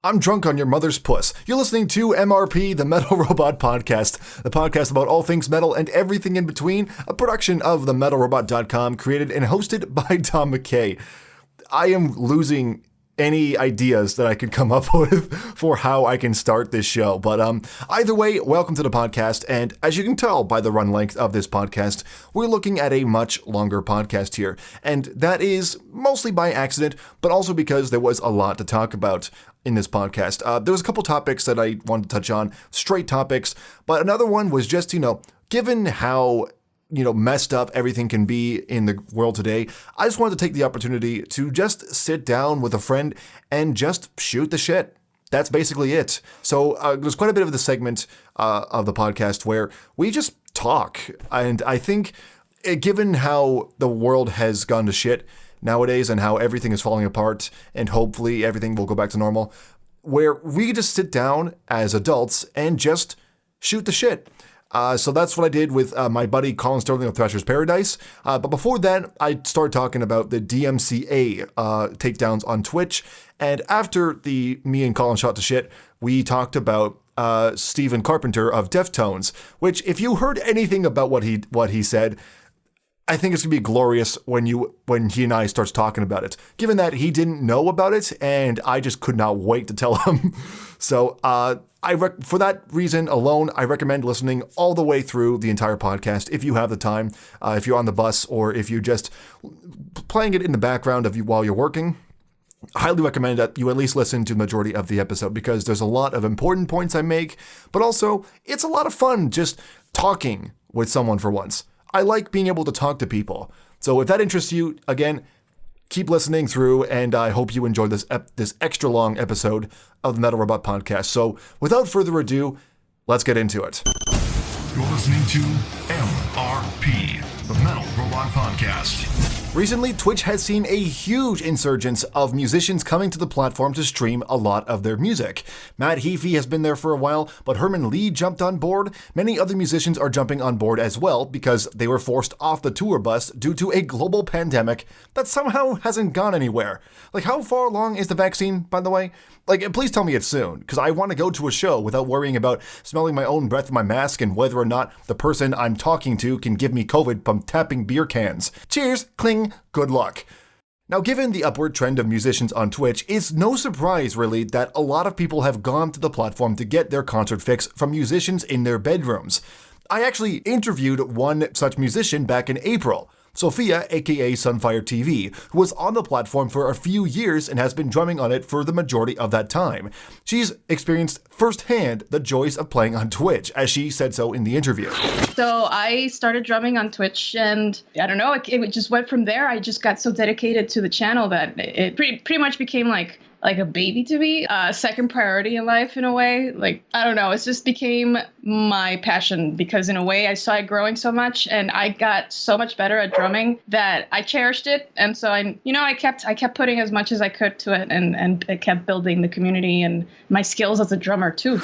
I'm drunk on your mother's puss. You're listening to MRP, the Metal Robot Podcast, the podcast about all things metal and everything in between, a production of themetalrobot.com, created and hosted by Tom McKay. I am losing any ideas that I could come up with for how I can start this show. But either way, welcome to the podcast. And as you can tell by the run length of this podcast, we're looking at a much longer podcast here. And that is mostly by accident, but also because there was a lot to talk about in this podcast. There was a couple topics that I wanted to touch on, straight topics, but another one was just, given how messed up everything can be in the world today, I just wanted to take the opportunity to just sit down with a friend and just shoot the shit. That's basically it. So there's quite a bit of the segment of the podcast where we just talk. And I think given how the world has gone to shit nowadays and how everything is falling apart and hopefully everything will go back to normal, where we just sit down as adults and just shoot the shit. So that's what I did with my buddy Collin Sterling of Thrashers Paradise. But before that, I started talking about the DMCA takedowns on Twitch. And after me and Collin shot the shit, we talked about Stephen Carpenter of Deftones, which if you heard anything about what he said, I think it's gonna be glorious when he and I starts talking about it, given that he didn't know about it and I just could not wait to tell him. So for that reason alone, I recommend listening all the way through the entire podcast if you have the time, if you're on the bus or if you're just playing it in the background while you're working. I highly recommend that you at least listen to the majority of the episode because there's a lot of important points I make, but also it's a lot of fun just talking with someone for once. I like being able to talk to people. So if that interests you, again, keep listening through, and I hope you enjoy this extra long episode of the Metal Robot Podcast. So without further ado, let's get into it. You're listening to MRP, the Metal Robot Podcast. Recently, Twitch has seen a huge insurgence of musicians coming to the platform to stream a lot of their music. Matt Heafy has been there for a while, but Herman Lee jumped on board. Many other musicians are jumping on board as well because they were forced off the tour bus due to a global pandemic that somehow hasn't gone anywhere. Like, how far along is the vaccine, by the way? Please tell me it's soon, because I want to go to a show without worrying about smelling my own breath in my mask and whether or not the person I'm talking to can give me COVID from tapping beer cans. Cheers, cling, good luck. Now, given the upward trend of musicians on Twitch, it's no surprise, really, that a lot of people have gone to the platform to get their concert fix from musicians in their bedrooms. I actually interviewed one such musician back in April. Sophia, aka Sunfire TV, who was on the platform for a few years and has been drumming on it for the majority of that time. She's experienced firsthand the joys of playing on Twitch, as she said so in the interview. So I started drumming on Twitch, and I don't know, it just went from there. I just got so dedicated to the channel that it pretty much became like a baby to me, second priority in life in a way. I don't know, it just became my passion because in a way I saw it growing so much and I got so much better at drumming that I cherished it. And so I kept putting as much as I could to it and it kept building the community and my skills as a drummer too.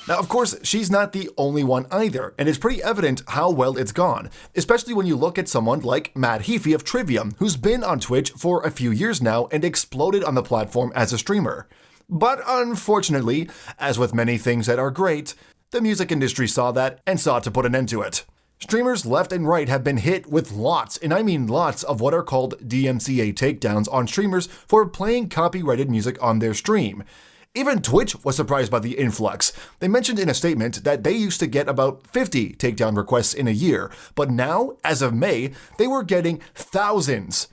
Now, of course, she's not the only one either, and it's pretty evident how well it's gone, especially when you look at someone like Matt Heafy of Trivium, who's been on Twitch for a few years now and exploded on the platform as a streamer. But unfortunately, as with many things that are great, the music industry saw that and sought to put an end to it. Streamers left and right have been hit with lots, and I mean lots, of what are called DMCA takedowns on streamers for playing copyrighted music on their stream. Even Twitch was surprised by the influx. They mentioned in a statement that they used to get about 50 takedown requests in a year, but now, as of May, they were getting thousands.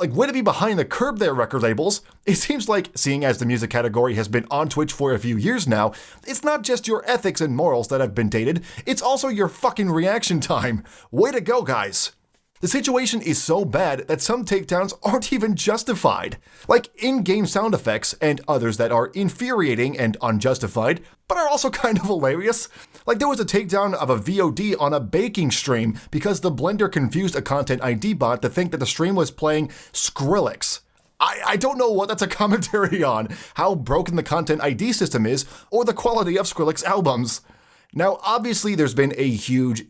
Way to be behind the curb there, record labels. It seems like, seeing as the music category has been on Twitch for a few years now, it's not just your ethics and morals that have been dated, it's also your fucking reaction time. Way to go, guys. The situation is so bad that some takedowns aren't even justified, like in-game sound effects and others that are infuriating and unjustified, but are also kind of hilarious. Like there was a takedown of a VOD on a baking stream because the Blender confused a Content ID bot to think that the stream was playing Skrillex. I don't know what that's a commentary on, how broken the Content ID system is, or the quality of Skrillex albums. Now, obviously, there's been a huge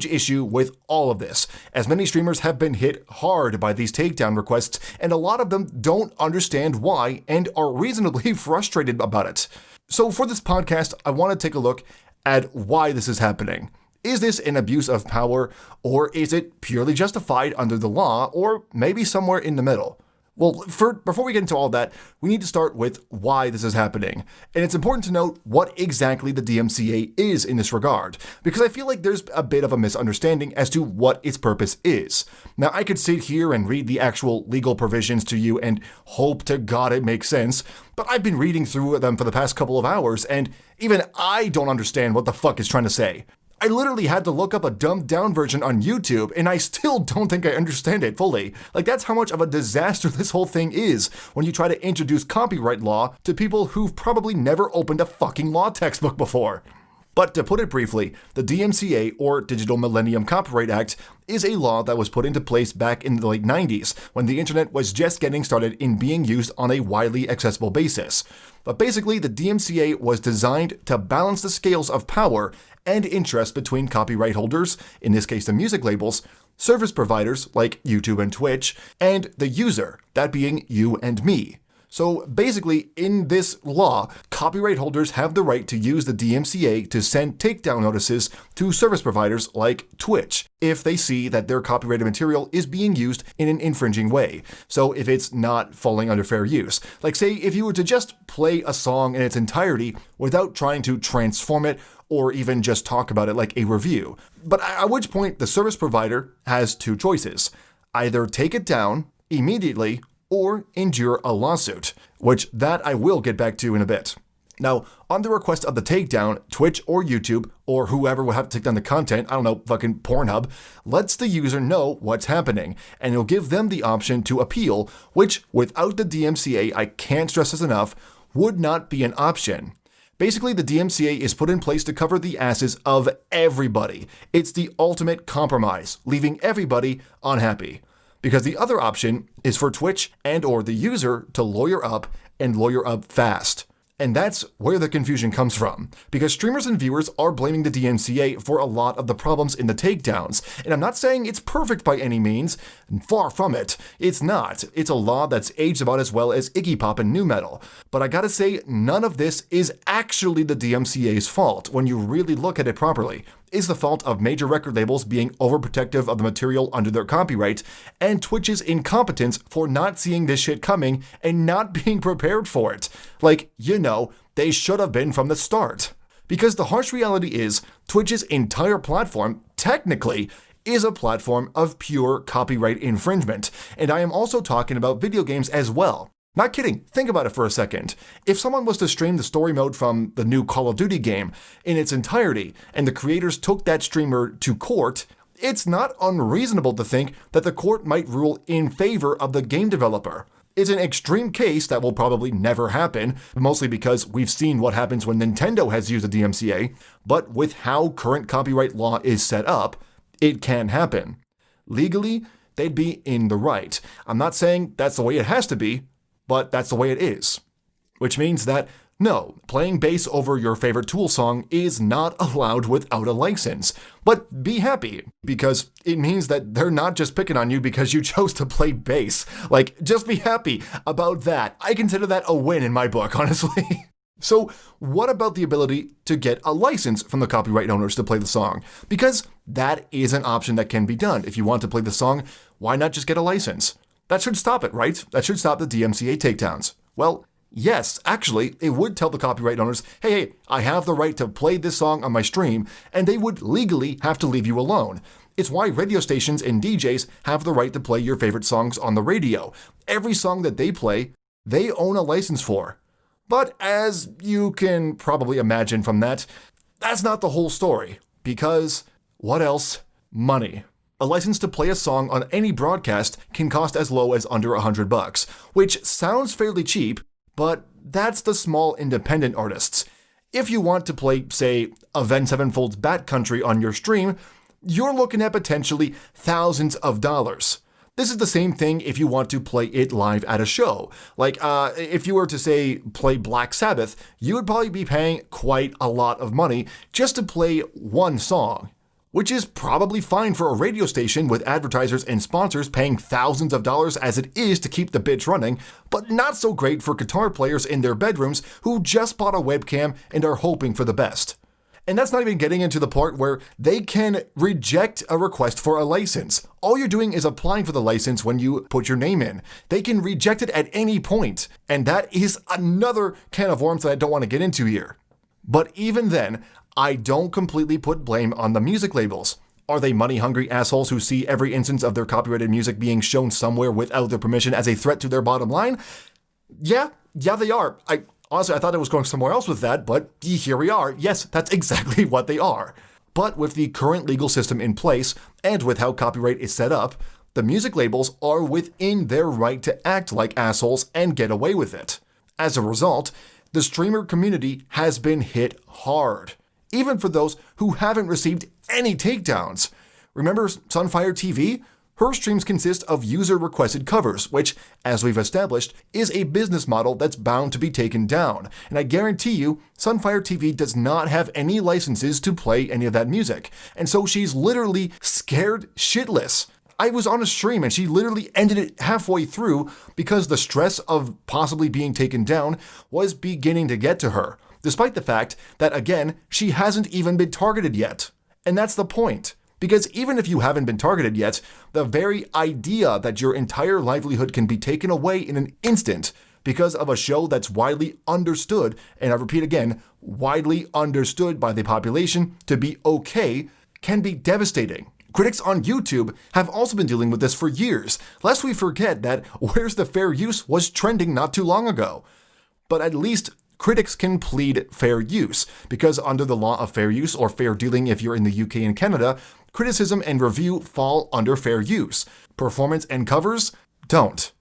issue with all of this, as many streamers have been hit hard by these takedown requests, and a lot of them don't understand why and are reasonably frustrated about it. So for this podcast, I want to take a look at why this is happening. Is this an abuse of power, or is it purely justified under the law, or maybe somewhere in the middle? Well, before we get into all that, we need to start with why this is happening. And it's important to note what exactly the DMCA is in this regard, because I feel like there's a bit of a misunderstanding as to what its purpose is. Now, I could sit here and read the actual legal provisions to you and hope to God it makes sense, but I've been reading through them for the past couple of hours, and even I don't understand what the fuck it's trying to say. I literally had to look up a dumbed down version on YouTube, and I still don't think I understand it fully. Like, that's how much of a disaster this whole thing is when you try to introduce copyright law to people who've probably never opened a fucking law textbook before. But to put it briefly, the DMCA, or Digital Millennium Copyright Act, is a law that was put into place back in the late 90s, when the internet was just getting started in being used on a widely accessible basis. But basically, the DMCA was designed to balance the scales of power and interest between copyright holders, in this case the music labels, service providers like YouTube and Twitch, and the user, that being you and me. So basically, in this law, copyright holders have the right to use the DMCA to send takedown notices to service providers like Twitch if they see that their copyrighted material is being used in an infringing way. So if it's not falling under fair use. Like, say, if you were to just play a song in its entirety without trying to transform it or even just talk about it like a review. But at which point, the service provider has two choices. Either take it down immediately or endure a lawsuit, which that I will get back to in a bit. Now, on the request of the takedown, Twitch or YouTube, or whoever will have to take down the content, I don't know, fucking Pornhub, lets the user know what's happening, and it'll give them the option to appeal, which, without the DMCA, I can't stress this enough, would not be an option. Basically, the DMCA is put in place to cover the asses of everybody. It's the ultimate compromise, leaving everybody unhappy. Because the other option is for Twitch and or the user to lawyer up and lawyer up fast. And that's where the confusion comes from, because streamers and viewers are blaming the DMCA for a lot of the problems in the takedowns. And I'm not saying it's perfect by any means, far from it. It's not. It's a law that's aged about as well as Iggy Pop and nu metal. But I gotta say, none of this is actually the DMCA's fault when you really look at it properly. Is the fault of major record labels being overprotective of the material under their copyright, and Twitch's incompetence for not seeing this shit coming and not being prepared for it. Like, they should have been from the start. Because the harsh reality is, Twitch's entire platform, technically, is a platform of pure copyright infringement, and I am also talking about video games as well. Not kidding, think about it for a second. If someone was to stream the story mode from the new Call of Duty game in its entirety, and the creators took that streamer to court, it's not unreasonable to think that the court might rule in favor of the game developer. It's an extreme case that will probably never happen, mostly because we've seen what happens when Nintendo has used the DMCA, but with how current copyright law is set up, it can happen. Legally, they'd be in the right. I'm not saying that's the way it has to be, but that's the way it is. Which means that, no, playing bass over your favorite Tool song is not allowed without a license. But be happy, because it means that they're not just picking on you because you chose to play bass. Like, just be happy about that. I consider that a win in my book, honestly. So, what about the ability to get a license from the copyright owners to play the song? Because that is an option that can be done. If you want to play the song, why not just get a license? That should stop it, right? That should stop the DMCA takedowns. Well, yes, actually, it would tell the copyright owners, hey, I have the right to play this song on my stream, and they would legally have to leave you alone. It's why radio stations and DJs have the right to play your favorite songs on the radio. Every song that they play, they own a license for. But as you can probably imagine from that, that's not the whole story. Because what else? Money. A license to play a song on any broadcast can cost as low as under $100, which sounds fairly cheap, but that's the small independent artists. If you want to play, say, Avenged Sevenfold's Bat Country on your stream, you're looking at potentially thousands of dollars. This is the same thing if you want to play it live at a show. Like, if you were to, say, play Black Sabbath, you would probably be paying quite a lot of money just to play one song, which is probably fine for a radio station with advertisers and sponsors paying thousands of dollars as it is to keep the bitch running, but not so great for guitar players in their bedrooms who just bought a webcam and are hoping for the best. And that's not even getting into the part where they can reject a request for a license. All you're doing is applying for the license when you put your name in. They can reject it at any point, and that is another can of worms that I don't want to get into here. But even then, I don't completely put blame on the music labels. Are they money-hungry assholes who see every instance of their copyrighted music being shown somewhere without their permission as a threat to their bottom line? Yeah, they are. Honestly, I thought I was going somewhere else with that, but here we are. Yes, that's exactly what they are. But with the current legal system in place, and with how copyright is set up, the music labels are within their right to act like assholes and get away with it. As a result, the streamer community has been hit hard, even for those who haven't received any takedowns. Remember Sunfire TV? Her streams consist of user-requested covers, which, as we've established, is a business model that's bound to be taken down. And I guarantee you, Sunfire TV does not have any licenses to play any of that music. And so she's literally scared shitless. I was on a stream and she literally ended it halfway through because the stress of possibly being taken down was beginning to get to her, despite the fact that, again, she hasn't even been targeted yet. And that's the point. Because even if you haven't been targeted yet, the very idea that your entire livelihood can be taken away in an instant because of a show that's widely understood, and I repeat again, widely understood by the population to be okay, can be devastating. Critics on YouTube have also been dealing with this for years, lest we forget that Where's the Fair Use was trending not too long ago. But at least critics can plead fair use, because under the law of fair use, or fair dealing if you're in the UK and Canada, criticism and review fall under fair use. Performance and covers don't.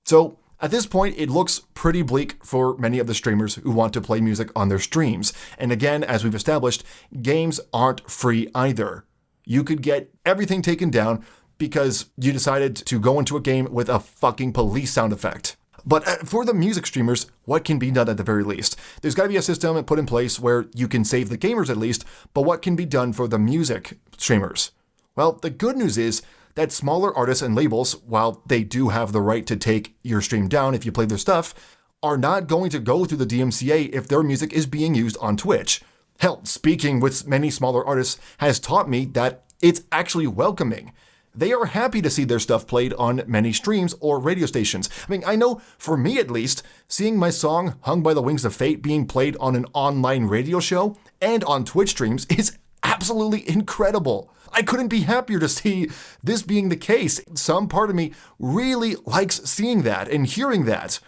So at this point, it looks pretty bleak for many of the streamers who want to play music on their streams. And again, as we've established, games aren't free either. You could get everything taken down because you decided to go into a game with a fucking police sound effect. But for the music streamers, what can be done at the very least? There's got to be a system put in place where you can save the gamers at least, but what can be done for the music streamers? Well, the good news is that smaller artists and labels, while they do have the right to take your stream down if you play their stuff, are not going to go through the DMCA if their music is being used on Twitch. Hell, speaking with many smaller artists has taught me that it's actually welcoming. They are happy to see their stuff played on many streams or radio stations. I mean, I know, for me at least, seeing my song Hung by the Wings of Fate being played on an online radio show and on Twitch streams is absolutely incredible. I couldn't be happier to see this being the case. Some part of me really likes seeing that and hearing that.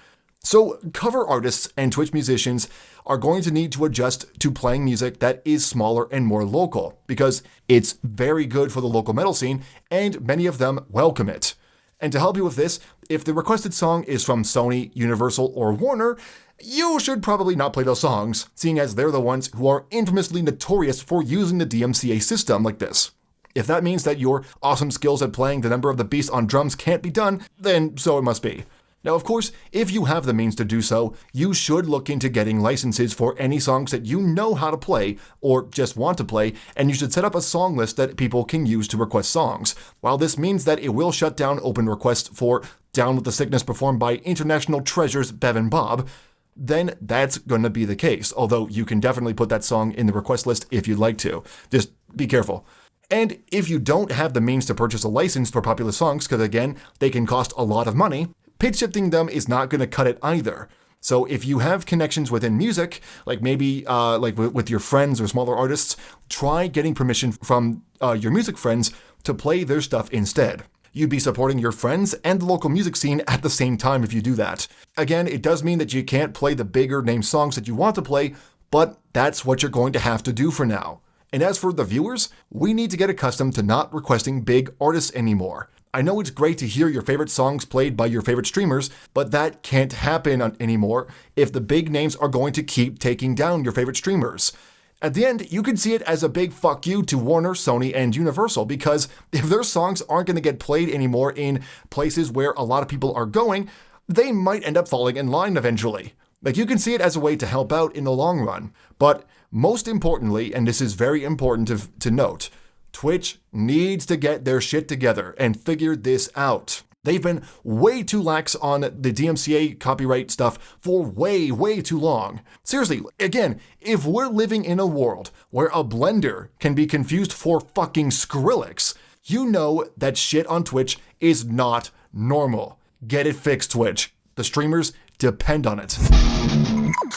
So cover artists and Twitch musicians are going to need to adjust to playing music that is smaller and more local, because it's very good for the local metal scene, and many of them welcome it. And to help you with this, if the requested song is from Sony, Universal, or Warner, you should probably not play those songs, seeing as they're the ones who are infamously notorious for using the DMCA system like this. If that means that your awesome skills at playing The Number of the Beast on drums can't be done, then so it must be. Now, of course, if you have the means to do so, you should look into getting licenses for any songs that you know how to play or just want to play, and you should set up a song list that people can use to request songs. While this means that it will shut down open requests for Down with the Sickness performed by international treasures Bev and Bob, then that's going to be the case, although you can definitely put that song in the request list if you'd like to. Just be careful. And if you don't have the means to purchase a license for popular songs, because again, they can cost a lot of money, pitch shifting them is not going to cut it either. So if you have connections within music, like maybe with your friends or smaller artists, try getting permission from your music friends to play their stuff instead. You'd be supporting your friends and the local music scene at the same time if you do that. Again, it does mean that you can't play the bigger name songs that you want to play, but that's what you're going to have to do for now. And as for the viewers, we need to get accustomed to not requesting big artists anymore. I know it's great to hear your favorite songs played by your favorite streamers, but that can't happen anymore if the big names are going to keep taking down your favorite streamers. At the end, you can see it as a big fuck you to Warner, Sony, and Universal, because if their songs aren't going to get played anymore in places where a lot of people are going, they might end up falling in line eventually. Like, you can see it as a way to help out in the long run. But most importantly, and this is very important to note, Twitch needs to get their shit together and figure this out. They've been way too lax on the DMCA copyright stuff for way, way too long. Seriously, again, if we're living in a world where a blender can be confused for fucking Skrillex, you know that shit on Twitch is not normal. Get it fixed, Twitch. The streamers depend on it.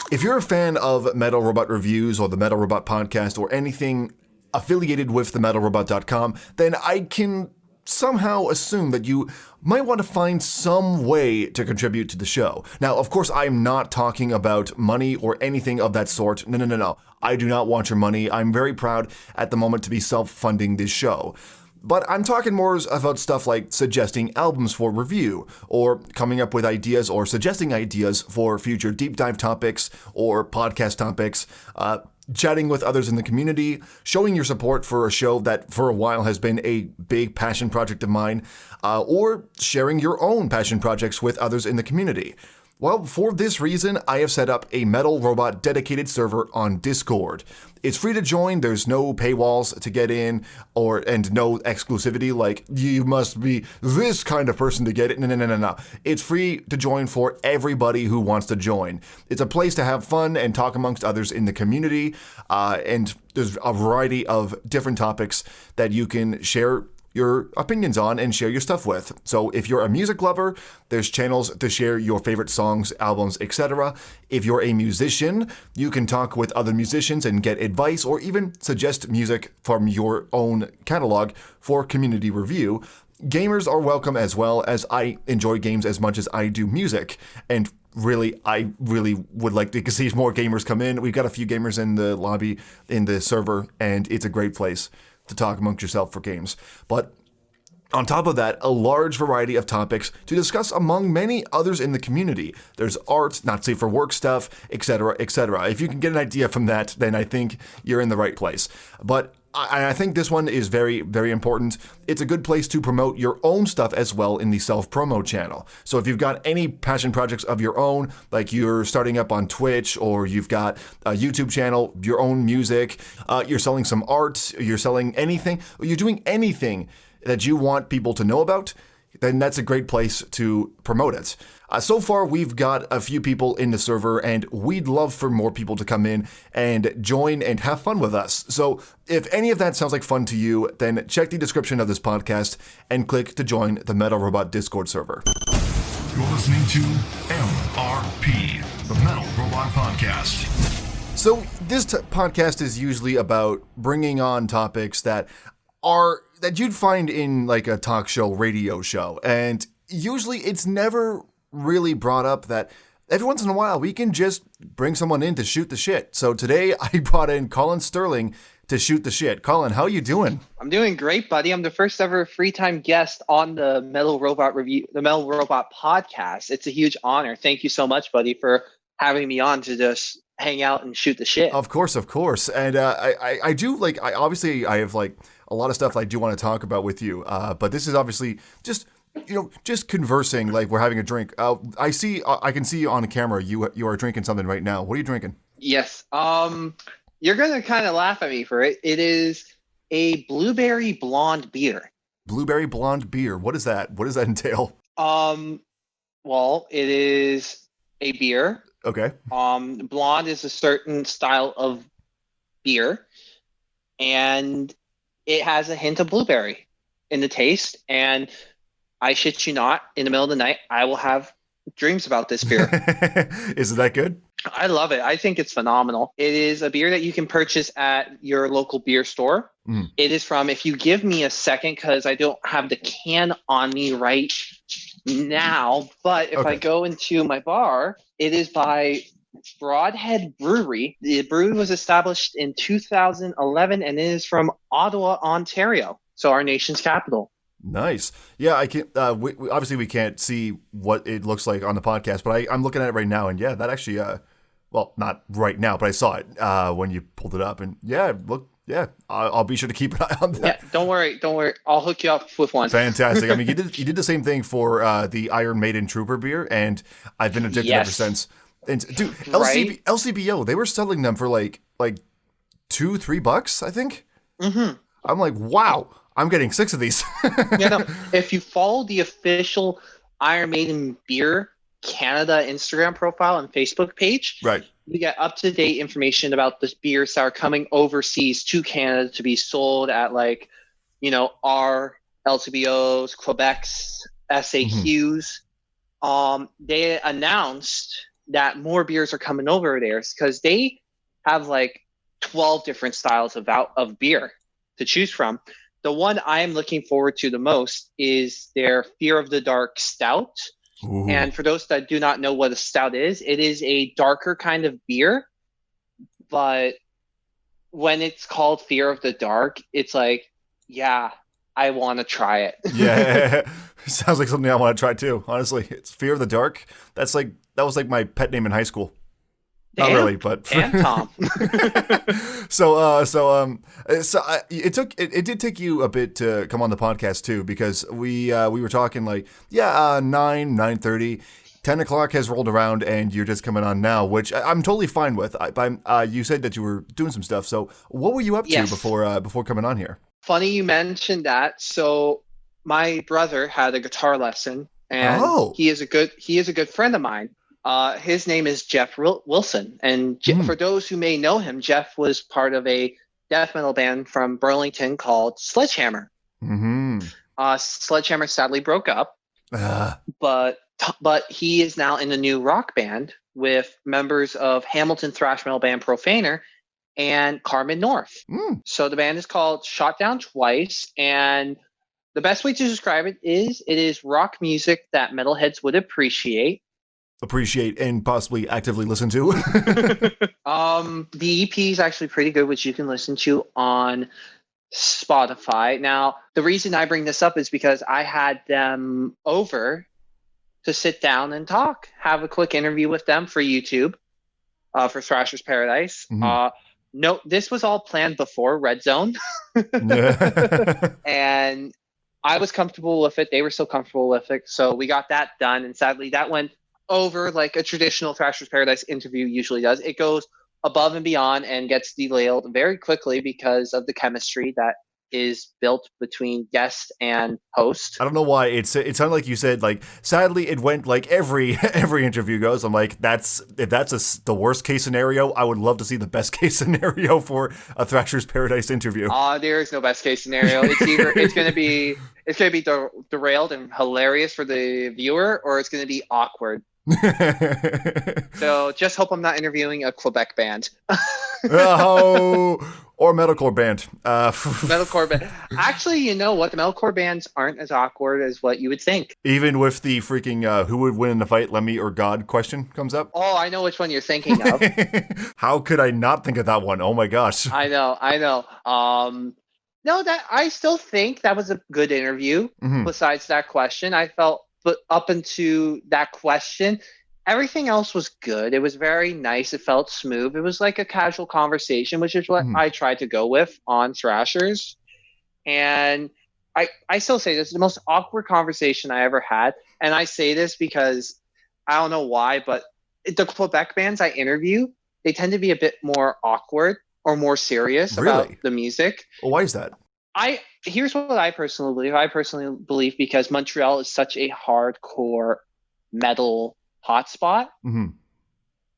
If you're a fan of Metal Robot Reviews or the Metal Robot Podcast or anything affiliated with themetalrobot.com, then I can somehow assume that you might want to find some way to contribute to the show. Now, of course, I'm not talking about money or anything of that sort. No. I do not want your money. I'm very proud at the moment to be self-funding this show. But I'm talking more about stuff like suggesting albums for review, or coming up with ideas or suggesting ideas for future deep dive topics or podcast topics, chatting with others in the community, showing your support for a show that for a while has been a big passion project of mine, or sharing your own passion projects with others in the community. Well, for this reason, I have set up a Metal Robot dedicated server on Discord. It's free to join, there's no paywalls to get in, and no exclusivity, like, you must be this kind of person to get it. No. It's free to join for everybody who wants to join. It's a place to have fun and talk amongst others in the community, and there's a variety of different topics that you can share your opinions on and share your stuff with. So if you're a music lover, there's channels to share your favorite songs, albums, etc. If you're a musician, you can talk with other musicians and get advice or even suggest music from your own catalog for community review. Gamers are welcome as well, as I enjoy games as much as I do music. And I really would like to see more gamers come in. We've got a few gamers in the lobby, in the server, and it's a great place to talk amongst yourself for games. But on top of that, a large variety of topics to discuss among many others in the community. There's art, not safe for work stuff, etc., etc. If you can get an idea from that, then I think you're in the right place. But I think this one is very, very important. It's a good place to promote your own stuff as well in the self-promo channel. So if you've got any passion projects of your own, like you're starting up on Twitch, or you've got a YouTube channel, your own music, you're selling some art, you're selling anything, or you're doing anything that you want people to know about, then that's a great place to promote it. So far, we've got a few people in the server, and we'd love for more people to come in and join and have fun with us. So if any of that sounds like fun to you, then check the description of this podcast and click to join the Metal Robot Discord server. You're listening to MRP, the Metal Robot Podcast. So this podcast is usually about bringing on topics that you'd find in like a talk show, radio show, and usually it's never really brought up that every once in a while we can just bring someone in to shoot the shit. So today I brought in Collin Sterling to shoot the shit. Collin, how you doing? I'm doing great, buddy. I'm the first ever free-time guest on the Metal Robot Review, the Metal Robot Podcast. It's a huge honor. Thank you so much, buddy, for having me on to just hang out and shoot the shit. Of course. And I do like, I have like a lot of stuff I do want to talk about with you. But this is obviously just conversing, like we're having a drink. I can see on camera you are drinking something right now. What are you drinking? Yes. You're gonna kind of laugh at me for it. It is a blueberry blonde beer. Blueberry blonde beer. What is that? What does that entail? Well, it is a beer. Okay. Blonde is a certain style of beer, and it has a hint of blueberry in the taste. And I shit you not, in the middle of the night, I will have dreams about this beer. Is it that good? I love it. I think it's phenomenal. It is a beer that you can purchase at your local beer store. It is from, if you give me a second, because I don't have the can on me right now, but if I go into my bar, it is by Broadhead Brewery. The brewery was established in 2011, and it is from Ottawa, Ontario, so our nation's capital. Nice. Yeah, I can. Obviously, we can't see what it looks like on the podcast, but I'm looking at it right now, and yeah, that actually Well, not right now, but I saw it when you pulled it up, and I'll be sure to keep an eye on that. Yeah, don't worry. I'll hook you up with one. Fantastic. I mean, you did the same thing for the Iron Maiden Trooper beer, and I've been addicted ever since. And dude, Right? LCBO, they were selling them for like $2-3, I think. Mm-hmm. I'm like, wow, I'm getting 6 of these. Yeah, no. If you follow the official Iron Maiden Beer Canada Instagram profile and Facebook page, Right. you get up-to-date information about the beers that are coming overseas to Canada to be sold at our LCBOs, Quebec's, SAQs. They announced that more beers are coming over there because they have like 12 different styles of beer to choose from. The one I'm looking forward to the most is their Fear of the Dark Stout. Ooh. And for those that do not know what a stout is, it is a darker kind of beer. But when it's called Fear of the Dark, it's like, yeah, I want to try it. Yeah, sounds like something I want to try too. Honestly, it's Fear of the Dark. That was like my pet name in high school. Not really, but Damn, Tom. It did take you a bit to come on the podcast too, because we were talking like 9:30, 10 o'clock has rolled around, and you're just coming on now, which I'm totally fine with. You said that you were doing some stuff, so what were you up to before coming on here? Funny you mentioned that. So my brother had a guitar lesson, and he is a good friend of mine. His name is Jeff Wilson, and for those who may know him, Jeff was part of a death metal band from Burlington called Sledgehammer. Mm-hmm. Sledgehammer sadly broke up, but he is now in a new rock band with members of Hamilton thrash metal band Profaner and Carmen North. So the band is called Shot Down Twice, and the best way to describe it is rock music that metalheads would appreciate And possibly actively listen to. The EP is actually pretty good, which you can listen to on Spotify. Now, the reason I bring this up is because I had them over to sit down and talk, have a quick interview with them for YouTube, for Thrashers Paradise. No, this was all planned before Red Zone. And I was comfortable with it. They were still comfortable with it. So we got that done. And sadly, that went over like a traditional Thrashers Paradise interview usually does. It goes above and beyond and gets derailed very quickly because of the chemistry that is built between guest and host. I don't know why it sounded like you said like sadly it went like every interview goes. I'm like if that's the worst case scenario, I would love to see the best case scenario for a Thrashers Paradise interview. There is no best case scenario. It's gonna be derailed and hilarious for the viewer, or it's gonna be awkward. So just hope I'm not interviewing a Quebec band. Or metalcore band. Metalcore band. Actually, you know what? The metalcore bands aren't as awkward as what you would think. Even with the freaking who would win in the fight, Lemmy or God question comes up. Oh, I know which one you're thinking of. How could I not think of that one? Oh my gosh. I know. No, that I still think that was a good interview. Besides that question, I felt, but up into that question, everything else was good. It was very nice. It felt smooth. It was like a casual conversation, which is what I tried to go with on Thrashers. And I still say this is the most awkward conversation I ever had. And I say this because I don't know why, but the Quebec bands I interview, they tend to be a bit more awkward or more serious about the music. Well, why is that? Here's what I personally believe. I personally believe because Montreal is such a hardcore metal hotspot,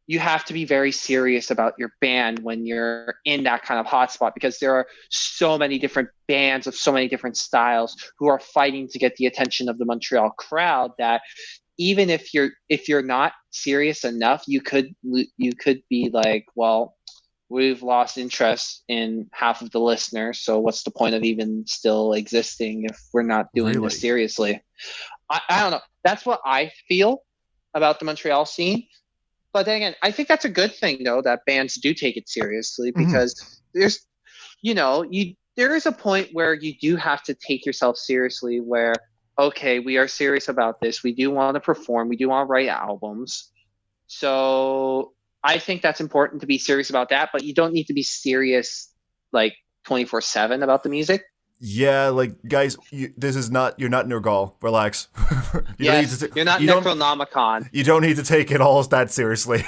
you have to be very serious about your band when you're in that kind of hotspot, because there are so many different bands of so many different styles who are fighting to get the attention of the Montreal crowd, that even if you're not serious enough, you could be like, well, we've lost interest in half of the listeners, so what's the point of even still existing if we're not doing this seriously? I don't know. That's what I feel about the Montreal scene. But then again, I think that's a good thing, though, that bands do take it seriously, because there is a point where you do have to take yourself seriously, where, okay, we are serious about this. We do want to perform. We do want to write albums. So I think that's important to be serious about that, but you don't need to be serious like 24/7 about the music. Yeah, like guys, this is not. You're not Nergal. Relax. You're not Necronomicon. You don't need to take it all that seriously.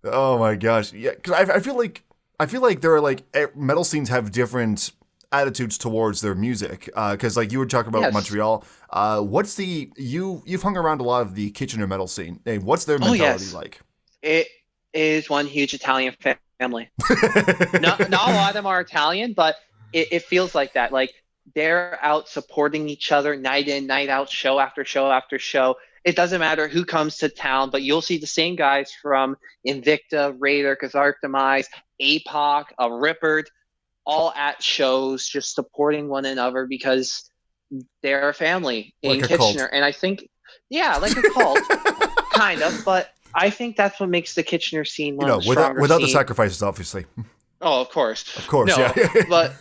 Oh my gosh, yeah. Because I feel like there are like metal scenes have different attitudes towards their music. Because like you were talking about Montreal. What's you've hung around a lot of the Kitchener metal scene. Hey, what's their mentality like? It is one huge Italian family. not a lot of them are Italian, but it feels like that. Like they're out supporting each other night in, night out, show after show after show. It doesn't matter who comes to town, but you'll see the same guys from Invicta, Raider, Cathartic Demise, APOC, Rippard, all at shows just supporting one another because they're a family in Kitchener. Cult. And I think, like a cult, kind of, but I think that's what makes the Kitchener scene one of the stronger without scene. the sacrifices, obviously. Oh, of course. No, yeah.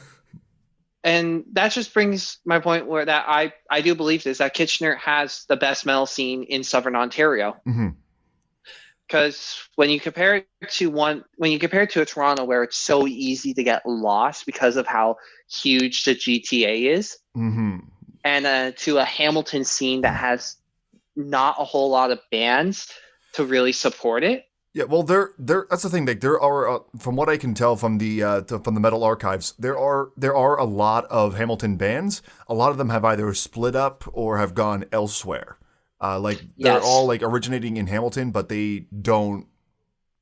And that just brings my point where that I do believe this, that Kitchener has the best metal scene in Southern Ontario. Because when you compare it to a Toronto where it's so easy to get lost because of how huge the GTA is, and to a Hamilton scene that has not a whole lot of bands to really support it. Yeah, well, that's the thing. Like, there are, from what I can tell from the metal archives, there are a lot of Hamilton bands. A lot of them have either split up or have gone elsewhere. They're all like originating in Hamilton, but they don't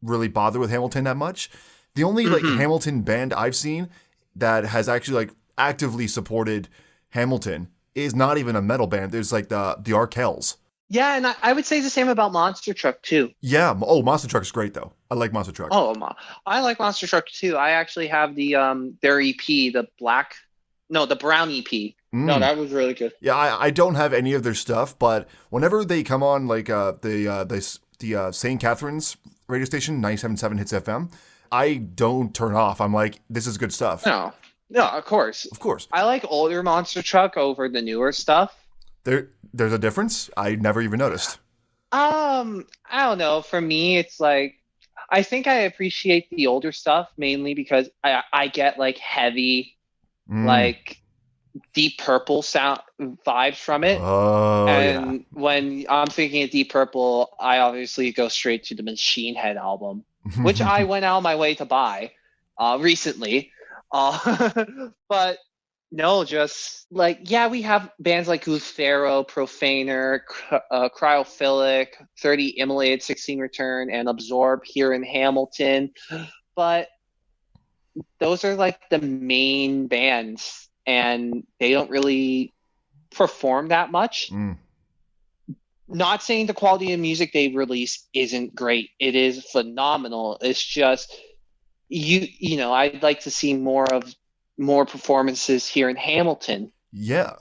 really bother with Hamilton that much. The only like Hamilton band I've seen that has actually like actively supported Hamilton is not even a metal band. There's like the Arkells. Yeah, and I would say the same about Monster Truck too. Yeah. Oh, Monster Truck is great though. I like Monster Truck. Oh, I like Monster Truck too. I actually have their EP, the brown EP. No, that was really good. Yeah, I don't have any of their stuff, but whenever they come on like the St. Catharines radio station, 97.7 Hits FM, I don't turn off. I'm like, this is good stuff. No, of course. I like older Monster Truck over the newer stuff. There's a difference? I never even noticed. I don't know. For me, it's like, I think I appreciate the older stuff mainly because I get like heavy, like Deep Purple sound vibes from it. Oh, and when I'm thinking of Deep Purple, I obviously go straight to the Machine Head album, which I went out of my way to buy recently. But no, just like, yeah, we have bands like Luthero, Profaner, Cryophilic, 30 Immolated, 16 Return, and Absorb here in Hamilton. But those are like the main bands, and they don't really perform that much. Not saying the quality of music they release isn't great. It is phenomenal. It's just, you know, I'd like to see more performances here in Hamilton. Yeah,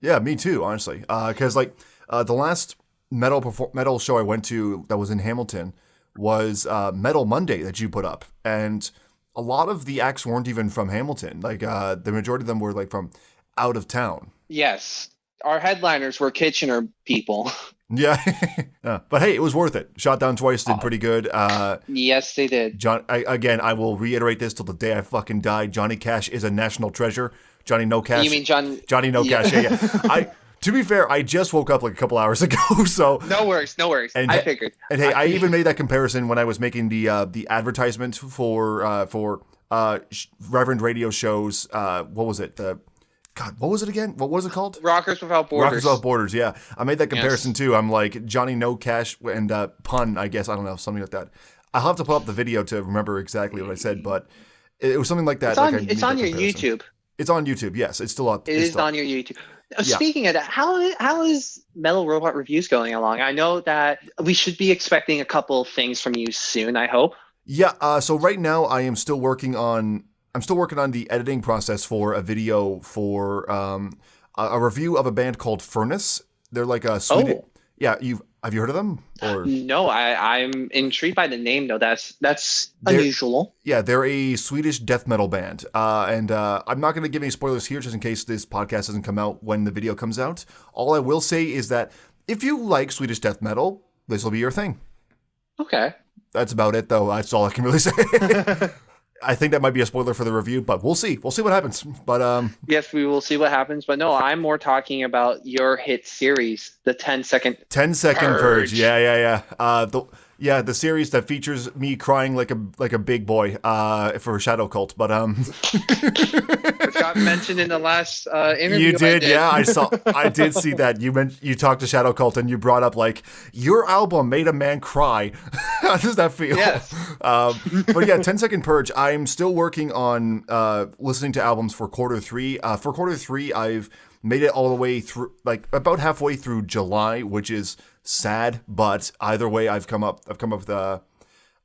me too, honestly. Because like the last metal show I went to that was in Hamilton was Metal Monday that you put up, and a lot of the acts weren't even from Hamilton. Like the majority of them were like from out of town. Yes, our headliners were Kitchener people. Yeah. But hey, it was worth it. Shot Down Twice did pretty good. Yes, they did. I will reiterate this till the day I fucking die. Johnny Cash is a national treasure. Johnny No Cash. You mean Johnny No Cash? Yeah. To be fair, I just woke up like a couple hours ago, so no worries. And, I figured. And hey, I even made that comparison when I was making the advertisement for Reverend radio shows. What was it? God, what was it again? What was it called? Rockers Without Borders. Rockers Without Borders, yeah. I made that comparison too. I'm like, Johnny No Cash and Pun, I guess. I don't know, something like that. I'll have to pull up the video to remember exactly what I said, but it was something like that. It's on your YouTube. It's on YouTube, yes. It's still on. It is on your YouTube. Speaking of that, how is Metal Robot Reviews going along? I know that we should be expecting a couple things from you soon, I hope. Yeah, so right now I am still working on the editing process for a video for a review of a band called Furnace. They're like a Swedish. Oh. Yeah, have you heard of them? Or no, I'm intrigued by the name though. That's unusual. Yeah, they're a Swedish death metal band, and I'm not going to give any spoilers here, just in case this podcast doesn't come out when the video comes out. All I will say is that if you like Swedish death metal, this will be your thing. Okay. That's about it, though. That's all I can really say. I think that might be a spoiler for the review, but we'll see. We'll see what happens. But yes, we will see what happens. But no, I'm more talking about your hit series, the 10-second 10-second Purge. Yeah. The series that features me crying like a big boy for Shadow Cult. But it got mentioned in the last interview. You did, yeah. I did see that. You talked to Shadow Cult and you brought up like your album made a man cry. How does that feel? Yes. But yeah, 10-second Purge. I'm still working on listening to albums for quarter three. For quarter three, I've made it all the way through, like about halfway through July, which is sad. But either way, I've come up with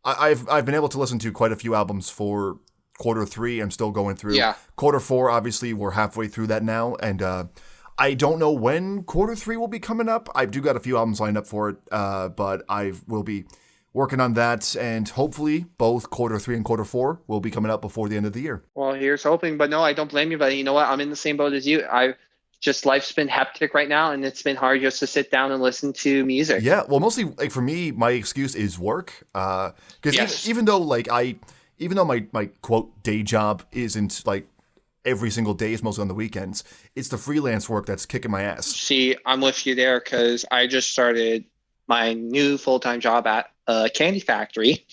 I've been able to listen to quite a few albums for quarter three. I'm still going through. Yeah. Quarter four, obviously, we're halfway through that now, and I don't know when quarter three will be coming up. I do got a few albums lined up for it, but I will be working on that, and hopefully both quarter three and quarter four will be coming up before the end of the year. Well, here's hoping, but no, I don't blame you. But you know what? I'm in the same boat as you. Life's been hectic right now, and it's been hard just to sit down and listen to music. Yeah, well, mostly like for me, my excuse is work. Because even though my quote day job isn't like every single day, it's mostly on the weekends. It's the freelance work that's kicking my ass. See, I'm with you there because I just started my new full-time job at a candy factory,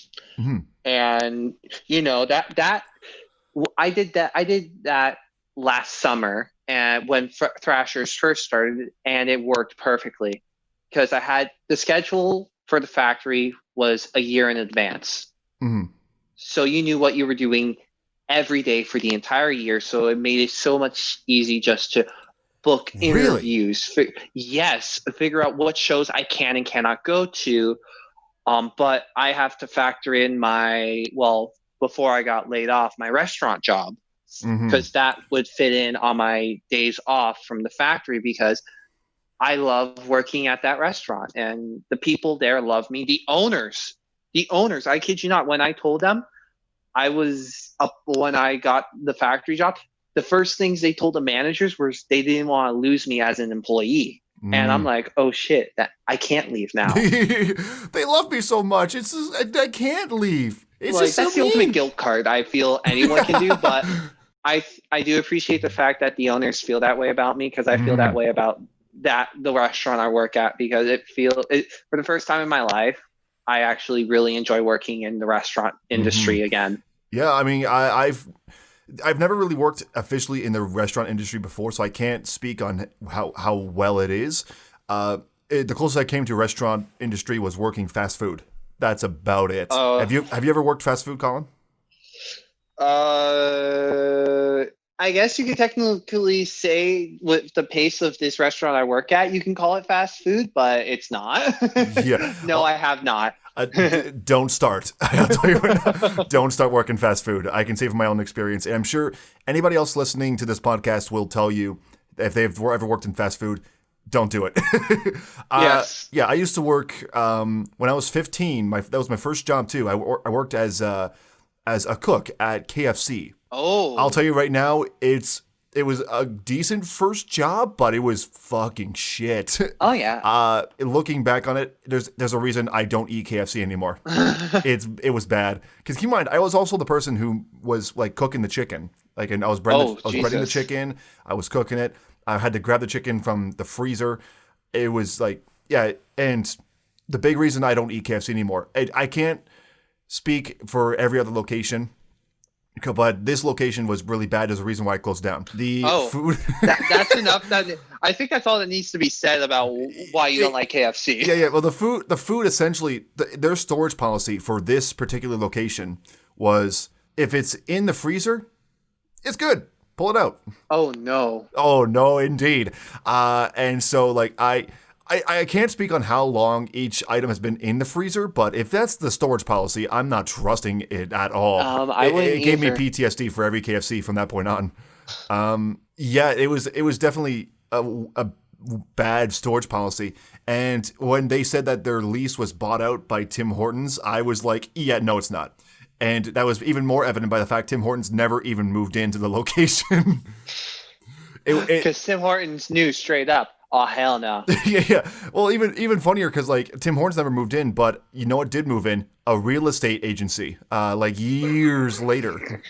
and you know that I did that last summer. And when Thrashers first started, and it worked perfectly because I had the schedule for the factory was a year in advance. So you knew what you were doing every day for the entire year. So it made it so much easy just to book interviews. Really? Figure out what shows I can and cannot go to. But I have to factor in before I got laid off, my restaurant job. Because that would fit in on my days off from the factory because I love working at that restaurant and the people there love me. The owners, I kid you not, when I told them I was up when I got the factory job, the first things they told the managers was they didn't want to lose me as an employee. And I'm like, oh shit, that I can't leave now. They love me so much. It's just, I can't leave. It's like, just that's the ultimate guilt card I feel anyone can do, but I do appreciate the fact that the owners feel that way about me because I feel that way about the restaurant I work at because for the first time in my life, I actually really enjoy working in the restaurant industry again. Yeah, I mean, I've never really worked officially in the restaurant industry before, so I can't speak on how well it is. The closest I came to restaurant industry was working fast food. That's about it. Have you ever worked fast food, Colin? I guess you could technically say with the pace of this restaurant I work at, you can call it fast food, but it's not. Yeah. No, I have not. Don't start. I'll tell you right now, don't start working fast food. I can say from my own experience, and I'm sure anybody else listening to this podcast will tell you if they've ever worked in fast food, don't do it. Yes. Yeah, I used to work when I was 15. That was my first job too. I worked as a cook at KFC. Oh. I'll tell you right now, it was a decent first job, but it was fucking shit. Oh yeah. Looking back on it, there's a reason I don't eat KFC anymore. It was bad. Because keep in mind, I was also the person who was like cooking the chicken. Like, and I was breading the chicken. I was cooking it. I had to grab the chicken from the freezer. It was like, yeah. And the big reason I don't eat KFC anymore, I can't speak for every other location, but this location was really bad. There's a reason why it closed down. The food. That's enough. I think that's all that needs to be said about why you don't like KFC. Yeah. Well, the food essentially, their storage policy for this particular location was if it's in the freezer, it's good. Pull it out. Oh no. Oh no, indeed. And so like I can't speak on how long each item has been in the freezer, but if that's the storage policy, I'm not trusting it at all. It gave me PTSD for every KFC from that point on. Yeah, it was definitely a bad storage policy. And when they said that their lease was bought out by Tim Hortons, I was like, yeah, no, it's not. And that was even more evident by the fact Tim Hortons never even moved into the location. Because Tim Hortons knew straight up, Oh, hell no. Yeah. Well, even funnier because like Tim Hortons never moved in, but you know what did move in? A real estate agency. Like years later.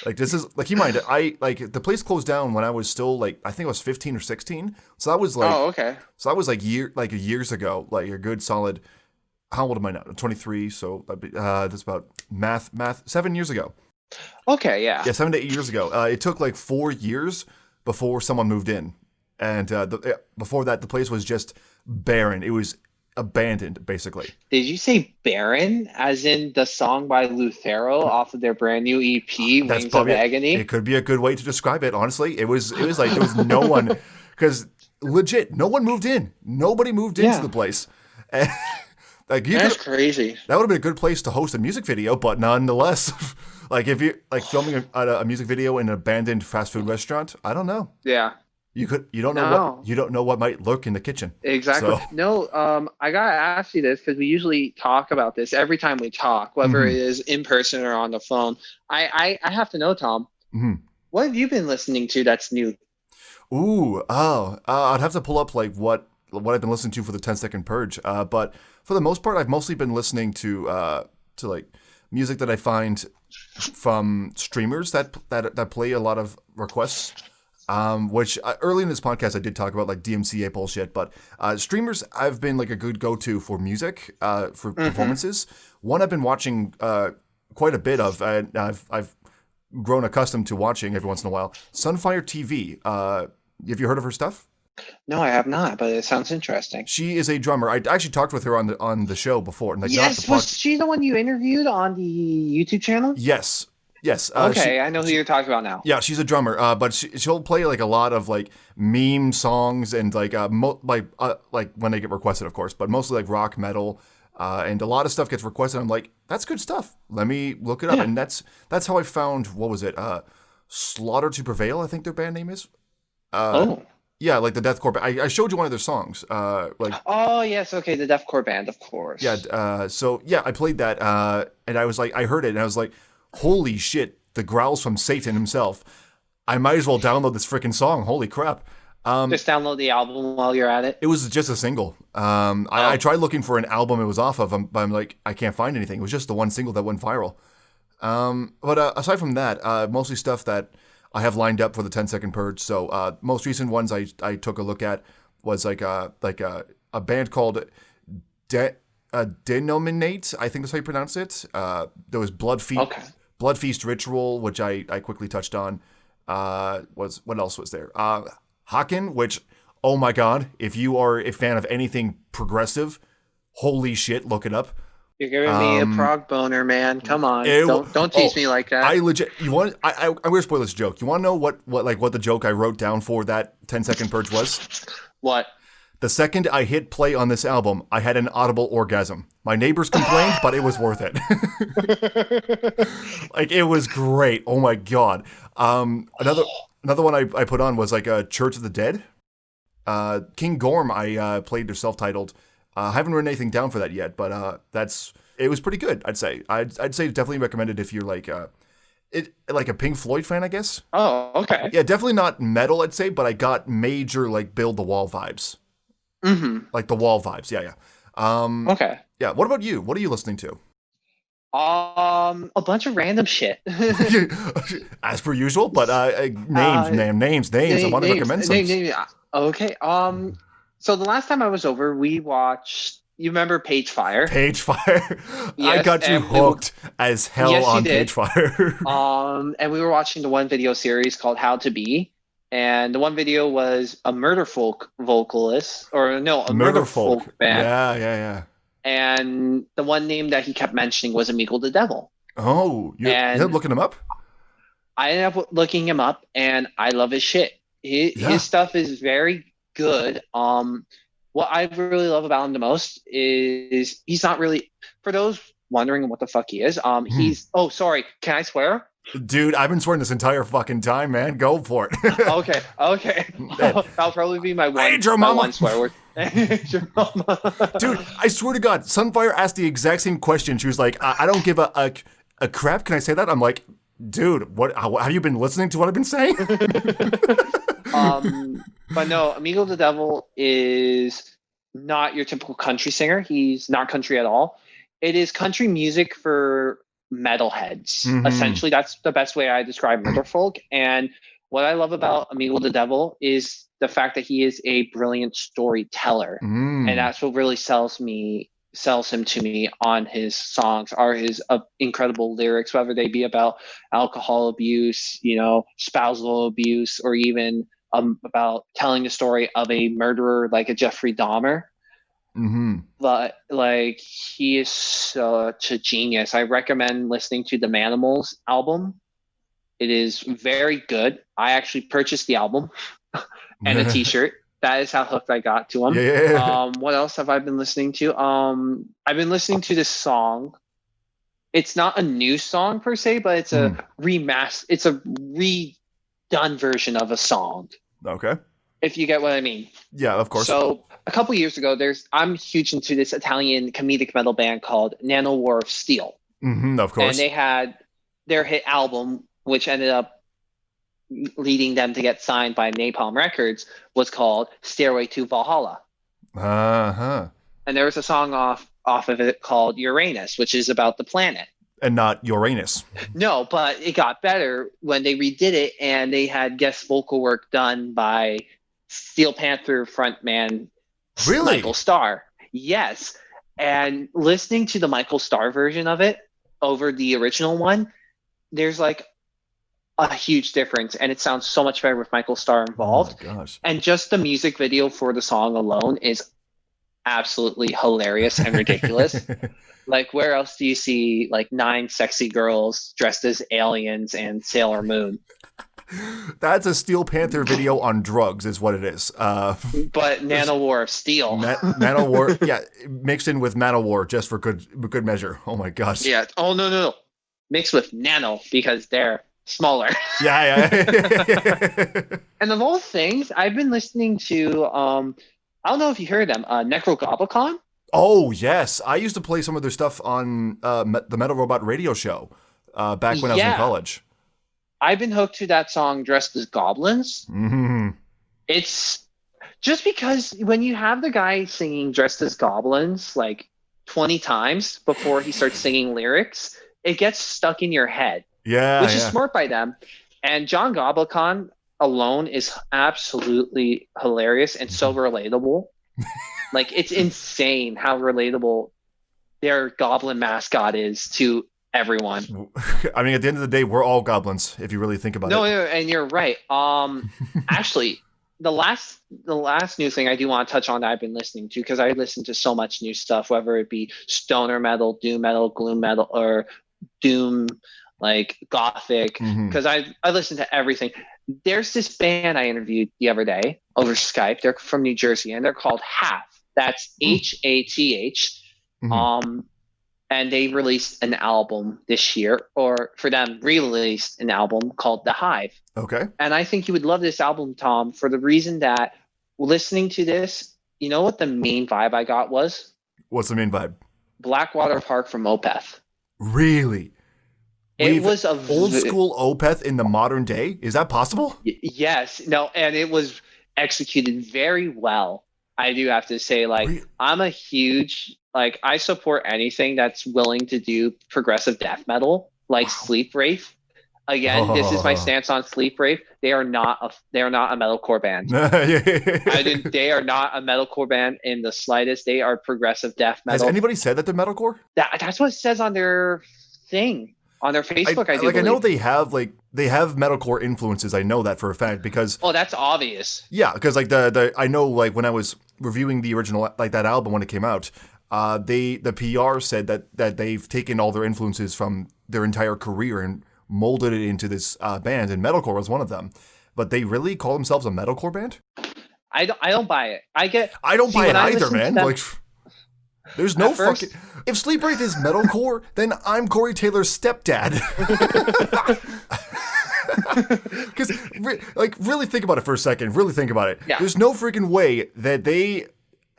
Like this is like, you mind, I like the place closed down when I was still like, I think I was 15 or 16. So that was like, Oh, okay. so that was like years ago, like a good solid. How old am I now? 23. So that's about math 7 years ago. Okay, yeah. Yeah, 7 to 8 years ago. It took like 4 years before someone moved in, and before that, the place was just barren. It was abandoned, basically. Did you say Baron, as in the song by Luthero off of their brand new EP, That's Wings of probably Agony? It could be a good way to describe it. Honestly, it was like there was no one, because legit, no one moved in. Nobody moved into the place. And, like That's crazy. That would have been a good place to host a music video, but nonetheless, like if you like filming a music video in an abandoned fast food restaurant, I don't know. Yeah. You don't know what might lurk in the kitchen. Exactly. So. No, I gotta ask you this because we usually talk about this every time we talk, whether it is in person or on the phone. I have to know, Tom. What have you been listening to that's new? I'd have to pull up like what I've been listening to for the 10-second purge. But for the most part, I've mostly been listening to like music that I find from streamers that play a lot of requests. Which early in this podcast I did talk about like DMCA bullshit, but streamers I've been like a good go-to for music, for performances. One I've been watching quite a bit of, and I've grown accustomed to watching every once in a while. Sunfire TV. Have you heard of her stuff? No, I have not, but it sounds interesting. She is a drummer. I actually talked with her on the show before. Like, yes, was she the one you interviewed on the YouTube channel? Yes. Okay, I know who you're talking about now. Yeah, she's a drummer, but she'll play like a lot of like meme songs and like like when they get requested, of course, but mostly like rock, metal, and a lot of stuff gets requested. I'm like, that's good stuff. Let me look it up, and that's how I found, what was it? Slaughter to Prevail, I think their band name is. Yeah, like the deathcore band. I showed you one of their songs. Oh yes, okay, the deathcore band, of course. Yeah. So yeah, I played that, and I was like, I heard it, and I was like, holy shit, the growls from Satan himself. I might as well download this freaking song. Holy crap. Just download the album while you're at it. It was just a single. I tried looking for an album it was off of, but I'm like, I can't find anything. It was just the one single that went viral. But aside from that, mostly stuff that I have lined up for the 10-second purge. So most recent ones I took a look at was like a band called Denominate, I think that's how you pronounce it. There was Blood Feast Ritual, which I quickly touched on. What else was there? Haken, which, oh my god, if you are a fan of anything progressive, holy shit, look it up. You're giving me a prog boner, man. Come on, don't tease me like that. I'm gonna spoil this joke. You want to know what the joke I wrote down for that 10-second purge was? What? The second I hit play on this album, I had an audible orgasm. My neighbors complained, but it was worth it. Like, it was great. Oh my god. Another one I put on was like a Church of the Dead. King Gorm, I played their self-titled. I haven't written anything down for that yet, but it was pretty good, I'd say. I'd say definitely recommended if you're like a Pink Floyd fan, I guess. Oh, okay. Yeah, definitely not metal, I'd say, but I got major like Build the Wall vibes. Like the Wall vibes, yeah. Okay. Yeah, what about you? What are you listening to? A bunch of random shit. As per usual, but names. I want to recommend some. Okay. So the last time I was over, we watched. You remember Page Fire? Page Fire. Yes, I got you hooked as hell on Page Fire. And we were watching the one video series called How to Be. And the one video was a murder folk vocalist, murder folk band. Yeah. And the one name that he kept mentioning was Amigo the Devil. Oh, you ended up looking him up? I ended up looking him up, and I love his shit. His stuff is very good. What I really love about him the most is he's not really, for those wondering what the fuck he is, he's, oh, sorry, can I swear? Dude, I've been swearing this entire fucking time, man. Go for it. Okay. That'll probably be my one, one swear word. Your mama. Dude, I swear to God, Sunfire asked the exact same question. She was like, I don't give a crap. Can I say that? I'm like, dude, what? Have you been listening to what I've been saying? But no, Amigo the Devil is not your typical country singer. He's not country at all. It is country music for metalheads. Essentially, that's the best way I describe metal folk. And what I love about Amigo the Devil is the fact that he is a brilliant storyteller. And that's what really sells him to me on his songs, are his incredible lyrics, whether they be about alcohol abuse, spousal abuse, or even about telling the story of a murderer like a Jeffrey Dahmer. But like, he is such a genius. I recommend listening to the Manimals album. It is very good. I actually purchased the album and a t-shirt. That is how hooked I got to him. Yeah. What else have I been listening to? I've been listening to this song. It's not a new song per se, but it's a it's a redone version of a song. Okay. If you get what I mean. Yeah, of course. So a couple years ago, I'm huge into this Italian comedic metal band called Nano War of Steel. Of course. And they had their hit album, which ended up leading them to get signed by Napalm Records, was called Stairway to Valhalla. And there was a song off of it called Uranus, which is about the planet. And not Uranus. No, but it got better when they redid it, and they had guest vocal work done by Steel Panther frontman Michael Starr. Yes. And listening to the Michael Starr version of it over the original one, there's like a huge difference, and it sounds so much better with Michael Starr involved. Oh my gosh. And just the music video for the song alone is absolutely hilarious and ridiculous. Like, where else do you see like 9 sexy girls dressed as aliens and Sailor Moon? That's a Steel Panther video on drugs, is what it is. But Nano War of Steel. Nano War, yeah, mixed in with Manowar just for good measure. Oh my gosh. Yeah. Oh no. Mixed with Nano, because they're smaller. Yeah. And of all things, I've been listening to I don't know if you heard them, Necrogoblicon. Oh yes, I used to play some of their stuff on the Metal Robot radio show back when I was in college. I've been hooked to that song Dressed as Goblins. It's just because when you have the guy singing Dressed as Goblins like 20 times before he starts singing lyrics, it gets stuck in your head. Yeah, which is smart by them. And John Goblicon alone is absolutely hilarious and so relatable. Like, it's insane how relatable their goblin mascot is to everyone. I mean, at the end of the day, we're all goblins, if you really think about it. No, and you're right. Actually, the last new thing I do want to touch on that I've been listening to, because I listen to so much new stuff, whether it be stoner metal, doom metal, gloom metal, or doom, like gothic, because I listen to everything. There's this band I interviewed the other day over Skype. They're from New Jersey, and they're called Hath. That's HATH. And they released an album this year, or for them, re-released an album called The Hive. Okay. And I think you would love this album, Tom, for the reason that listening to this, you know what the main vibe I got was? What's the main vibe? Blackwater Park from Opeth. Really? It was a old school Opeth in the modern day. Is that possible? Yes. No, and it was executed very well. I do have to say, like, I'm a huge, like, I support anything that's willing to do progressive death metal, like Sleep Wraith. Again, this is my stance on Sleep Wraith. They are not a metalcore band. They are not a metalcore band in the slightest. They are progressive death metal. Has anybody said that they're metalcore? That's what it says on their thing. On their Facebook, I do believe. I know they have metalcore influences. I know that for a fact because. Oh, that's obvious. Yeah, because like I know, like, when I was reviewing the original, like, that album when it came out, the PR said that they've taken all their influences from their entire career and molded it into this band, and metalcore was one of them. But they really call themselves a metalcore band? I don't buy it. I don't buy it either, man. Like, there's no fucking. If Sleep Wraith is metalcore, then I'm Corey Taylor's stepdad. Because, like, really think about it for a second. Really think about it. Yeah. There's no freaking way that they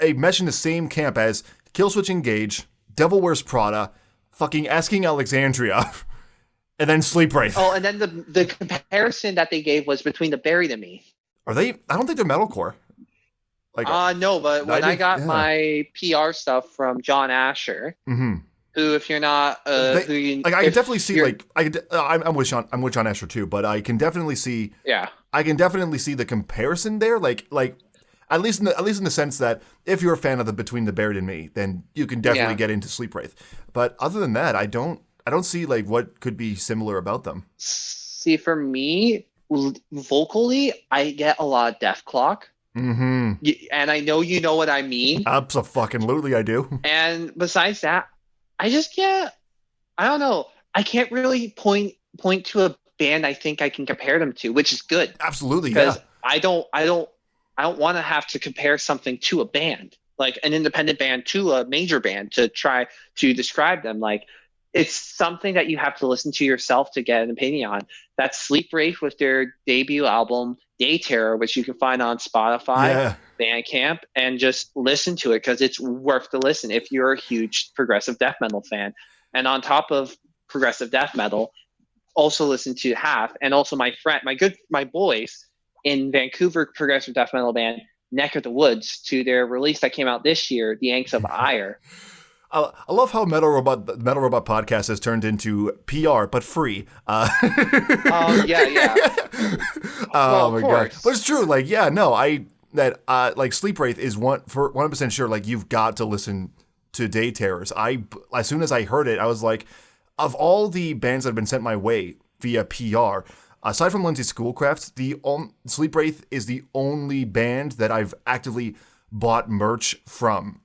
mesh in the same camp as Killswitch Engage, Devil Wears Prada, fucking Asking Alexandria, and then Sleep Wraith. Oh, and then the comparison that they gave was between the Buried and Me. Are they? I don't think they're metalcore. Like, no, but when I got yeah. my PR stuff from John Asher, Mm-hmm. who, if you're not, I can definitely see, you're- like, I'm with John Asher too, but I can definitely see, yeah, I can definitely see the comparison there, like, at least in the sense that if you're a fan of the Between the Buried and Me, then you can definitely get into Sleep Wraith. But other than that, I don't see like what could be similar about them. See, for me, vocally, I get a lot of Death Clock. Mm-hmm. And I know you know what I mean. Absolutely, I do. And besides that, I just get, I don't know. I can't really point to a band I think I can compare them to, which is good. Absolutely, yeah. Because I don't want to have to compare something to a band, like an independent band to a major band, to try to describe them. Like, it's something that you have to listen to yourself to get an opinion on. That's Sleep Wraith with their debut album, Day Terror, which you can find on Spotify, Bandcamp, and just listen to it because it's worth the listen if you're a huge progressive death metal fan. And on top of progressive death metal, also listen to Half, and also my boys in Vancouver progressive death metal band Neck of the Woods, to their release that came out this year, The Anks of Ire. I love how the Metal Robot podcast has turned into PR, but free. Yeah. Oh my god! But it's true. Like, yeah, no, like Sleep Wraith is 100% sure. Like, you've got to listen to Day Terrors. As soon as I heard it, I was like, of all the bands that have been sent my way via PR, aside from Lindsay Schoolcraft, Sleep Wraith is the only band that I've actively bought merch from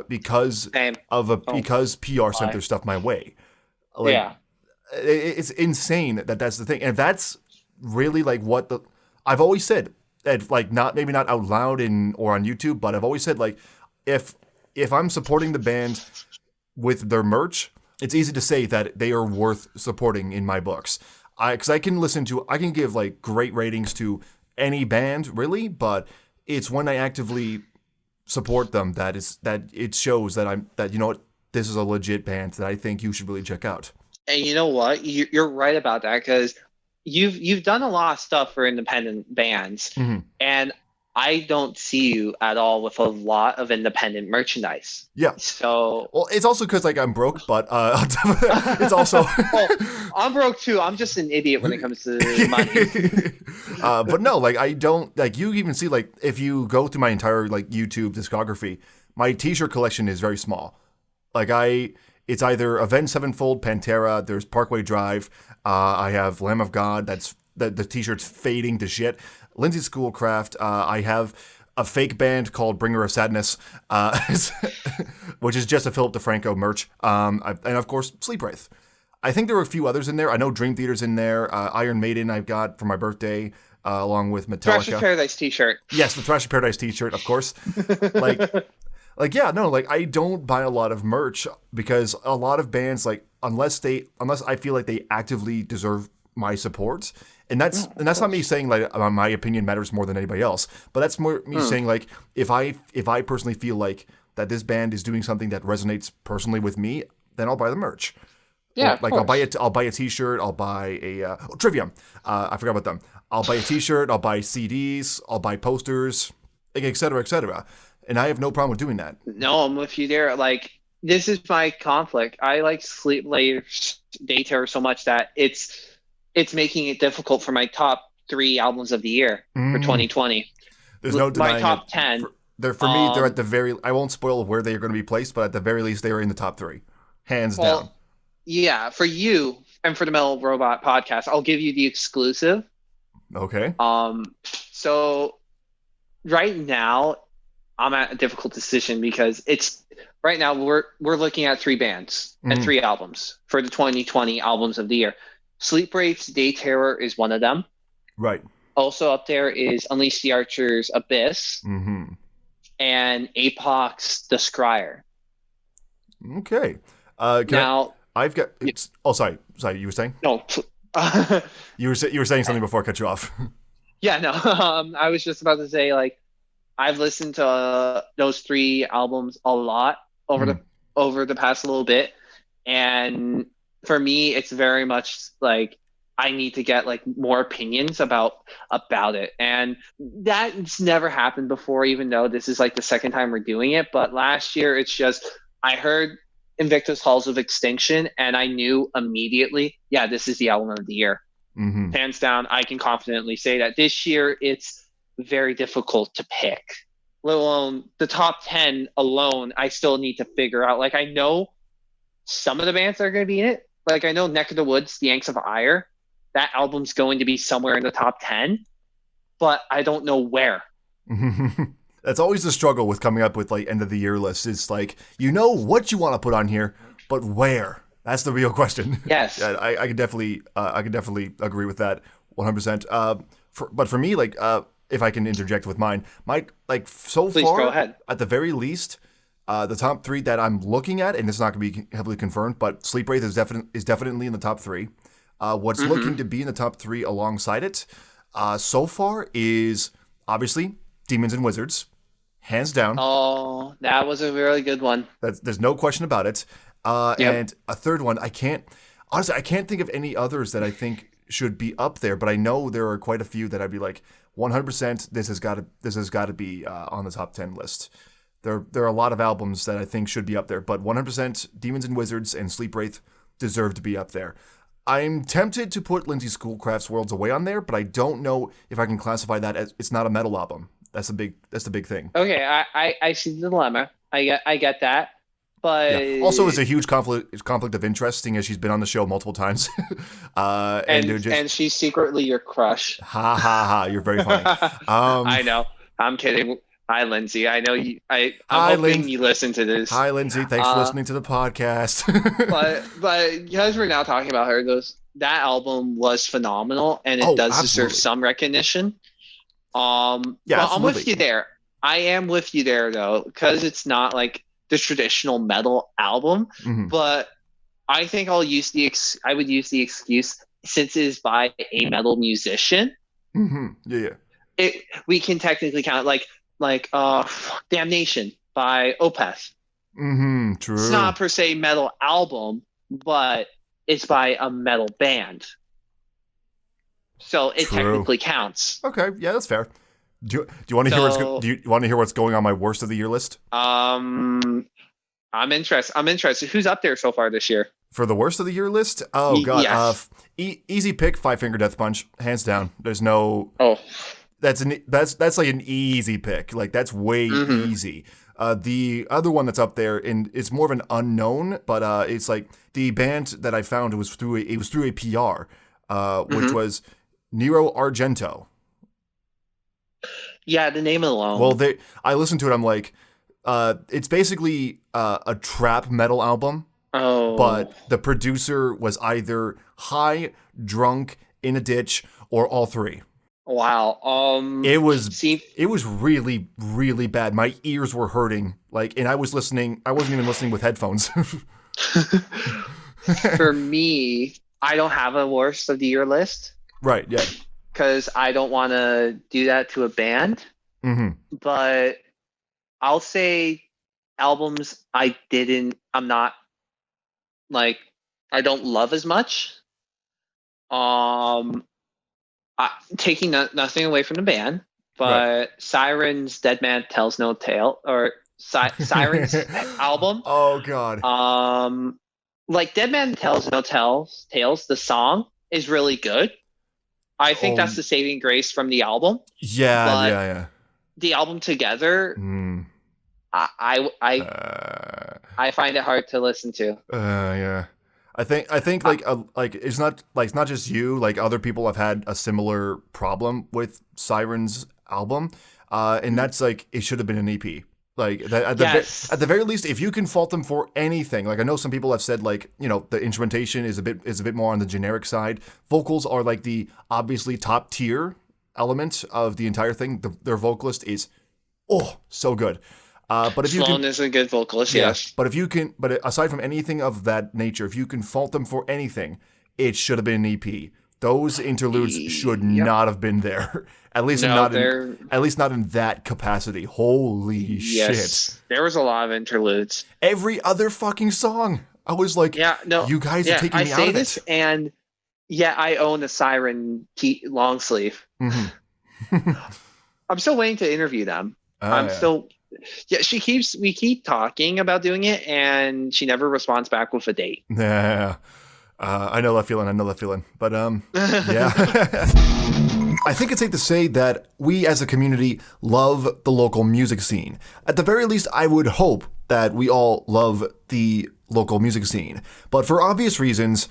because PR sent their stuff my way. Like, yeah, it's insane that's the thing, and that's really like what I've always said. That, like, maybe not out loud or on YouTube, but I've always said, like, if I'm supporting the band with their merch, it's easy to say that they are worth supporting in my books. Because I can give like great ratings to any band really, but it's when I actively support them that it shows that you know what, this is a legit band that I think you should really check out. And you know what, you're right about that, because you've done a lot of stuff for independent bands, and I don't see you at all with a lot of independent merchandise. Yeah. So, well, it's also because like I'm broke, but it's also well, I'm broke too. I'm just an idiot when it comes to money. But no, like, I don't, like, you even see, like, if you go through my entire like YouTube discography, my T-shirt collection is very small. Like, it's either Avenged Sevenfold, Pantera, there's Parkway Drive, I have Lamb of God, the T-shirt's fading to shit. Lindsay Schoolcraft, I have a fake band called Bringer of Sadness, which is just a Philip DeFranco merch, and of course Sleep Wraith. I think there were a few others in there. I know Dream Theater's in there. Iron Maiden I've got for my birthday, along with Metallica. Thrashers Paradise T-shirt. Yes, the Thrashers Paradise T-shirt, of course. Like, yeah, no, like, I don't buy a lot of merch because a lot of bands, like, unless I feel like they actively deserve my support, and that's not me saying like my opinion matters more than anybody else, but that's more me saying, like, if I personally feel like that this band is doing something that resonates personally with me, then I'll buy the merch. Yeah, like, I'll buy a T-shirt, I'll buy a Trivium. I forgot about them. I'll buy a T-shirt, I'll buy CDs, I'll buy posters, et cetera, et cetera. And I have no problem with doing that. No, I'm with you there. Like, this is my conflict. I like Sleep Wraith Day Terror so much that it's making it difficult for my top 3 albums of the year for 2020. There's no denying my top it. 10. For me, they're at the very. I won't spoil where they are going to be placed, but at the very least, they are in the top 3, hands down. Yeah, for you and for the Metal Robot podcast, I'll give you the exclusive. Okay. So right now, I'm at a difficult decision because right now we're looking at 3 bands and 3 albums for the 2020 albums of the year. Sleep Wraith's Day Terror is one of them. Right. Also up there is Unleash the Archer's Abyss and Apox's The Scryer. Okay. I've got. Sorry. You were saying? No. You were saying something before I cut you off. Yeah, no. I was just about to say, like, I've listened to those 3 albums a lot over the past little bit, and for me, it's very much like I need to get like more opinions about it. And that's never happened before, even though this is like the second time we're doing it. But last year, it's just, I heard Invictus Halls of Extinction and I knew immediately, yeah, this is the album of the year. Mm-hmm. Hands down, I can confidently say that. This year, it's very difficult to pick. Let alone the top 10 alone, I still need to figure out. Like, I know some of the bands that are going to be in it. Like, I know Neck of the Woods, The Yanks of Ire, that album's going to be somewhere in the top 10, but I don't know where. That's always the struggle with coming up with like end of the year lists. It's like, you know what you want to put on here, but where? That's the real question. Yes. Yeah, I could definitely agree with that 100%. But for me, like, if I can interject with mine, like so Please far, go ahead. At the very least, the top 3 that I'm looking at, and it's not going to be heavily confirmed, but Sleep Wraith is definitely in the top 3. What's looking to be in the top 3 alongside it so far is obviously Demons and Wizards, hands down. Oh, that was a really good one. There's no question about it. Yep. And a third one, I can't think of any others that I think should be up there, but I know there are quite a few that I'd be like 100%. This has got to be on the top 10 list. There are a lot of albums that I think should be up there, but 100% Demons and Wizards and Sleep Wraith deserve to be up there. I'm tempted to put Lindsay Schoolcraft's Worlds Away on there, but I don't know if I can classify that as it's not a metal album. That's the big thing. Okay, I see the dilemma. I get that. But yeah. Also, it's a huge conflict of interest, seeing as she's been on the show multiple times. and she's secretly your crush. Ha ha ha! You're very funny. I know. I'm kidding. Hi, Lindsay. I know you. I'm hoping you listen to this. Hi, Lindsay. Thanks for listening to the podcast. but because we're now talking about her, that album was phenomenal, and it does deserve some recognition. Yeah, I'm with you there. I am with you there though, because it's not like the traditional metal album, but I think I would use the excuse since it is by a metal musician. Yeah. We can technically count like Damnation by Opeth. True. It's not per se metal album, but it's by a metal band, so it technically counts. Okay, yeah, that's fair. Do you want to hear what's going on my worst of the year list? I'm interested. Who's up there so far this year? For the worst of the year list? Oh god. Yes. Easy pick, Five Finger Death Punch, hands down. There's no That's like an easy pick. Like that's way easy. The other one that's up there, and it's more of an unknown, but it's like the band that I found was through a PR, which was Nero Argento. Yeah, the name alone. Well, I listened to it. I'm like, it's basically a trap metal album. Oh. But the producer was either high, drunk, in a ditch, or all three. Wow. It was really, really bad. My ears were hurting. And I wasn't even listening with headphones. For me, I don't have a worst of the year list. Right, yeah. Because I don't want to do that to a band. But I'll say albums I don't love as much. Taking nothing away from the band, but Siren's Dead Man Tells No Tale, or Siren's album. Oh god. Dead Man Tells No Tales, the song is really good. I think that's the saving grace from the album. Yeah. The album together, I find it hard to listen to. Yeah. I think it's not just you. Like other people have had a similar problem with Siren's album, and that's like it should have been an EP. Like at the very least, if you can fault them for anything, like I know some people have said, the instrumentation is a bit more on the generic side. Vocals are like the obviously top tier element of the entire thing. Their vocalist is so good. But if Sloan is a good vocalist, yes. But aside from anything of that nature, if you can fault them for anything, it should have been an EP. Those interludes should not have been there. At least not in that capacity. Holy shit. There was a lot of interludes. Every other fucking song. I was like, you guys are taking me out of it. And Yeah, I own a Siren long sleeve. Mm-hmm. I'm still waiting to interview them. Yeah, we keep talking about doing it, and she never responds back with a date. Yeah. I know that feeling. But, yeah. I think it's safe to say that we as a community love the local music scene. At the very least, I would hope that we all love the local music scene. But for obvious reasons,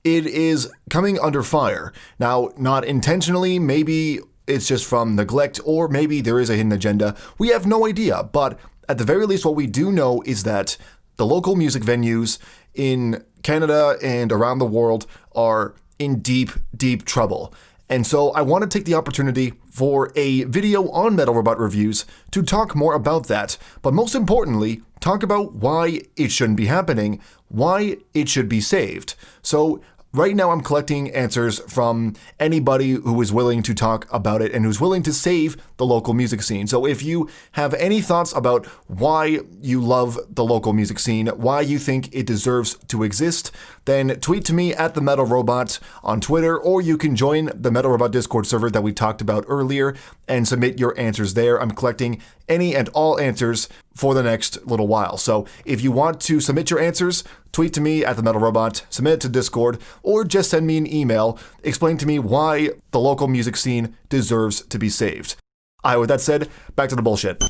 it is coming under fire. Now, not intentionally, maybe it's just from neglect, or maybe there is a hidden agenda. We have no idea. But at the very least, what we do know is that the local music venues in Canada and around the world are in deep, deep trouble. And so I want to take the opportunity for a video on Metal Robot Reviews to talk more about that, but most importantly, talk about why it shouldn't be happening, why it should be saved. So right now I'm collecting answers from anybody who is willing to talk about it and who's willing to save the local music scene. So if you have any thoughts about why you love the local music scene, why you think it deserves to exist, then tweet to me at the Metal Robot on Twitter, or you can join the Metal Robot Discord server that we talked about earlier and submit your answers there. I'm collecting any and all answers for the next little while. So if you want to submit your answers, tweet to me at the Metal Robot, submit it to Discord, or just send me an email. Explain to me why the local music scene deserves to be saved. With that said, back to the bullshit.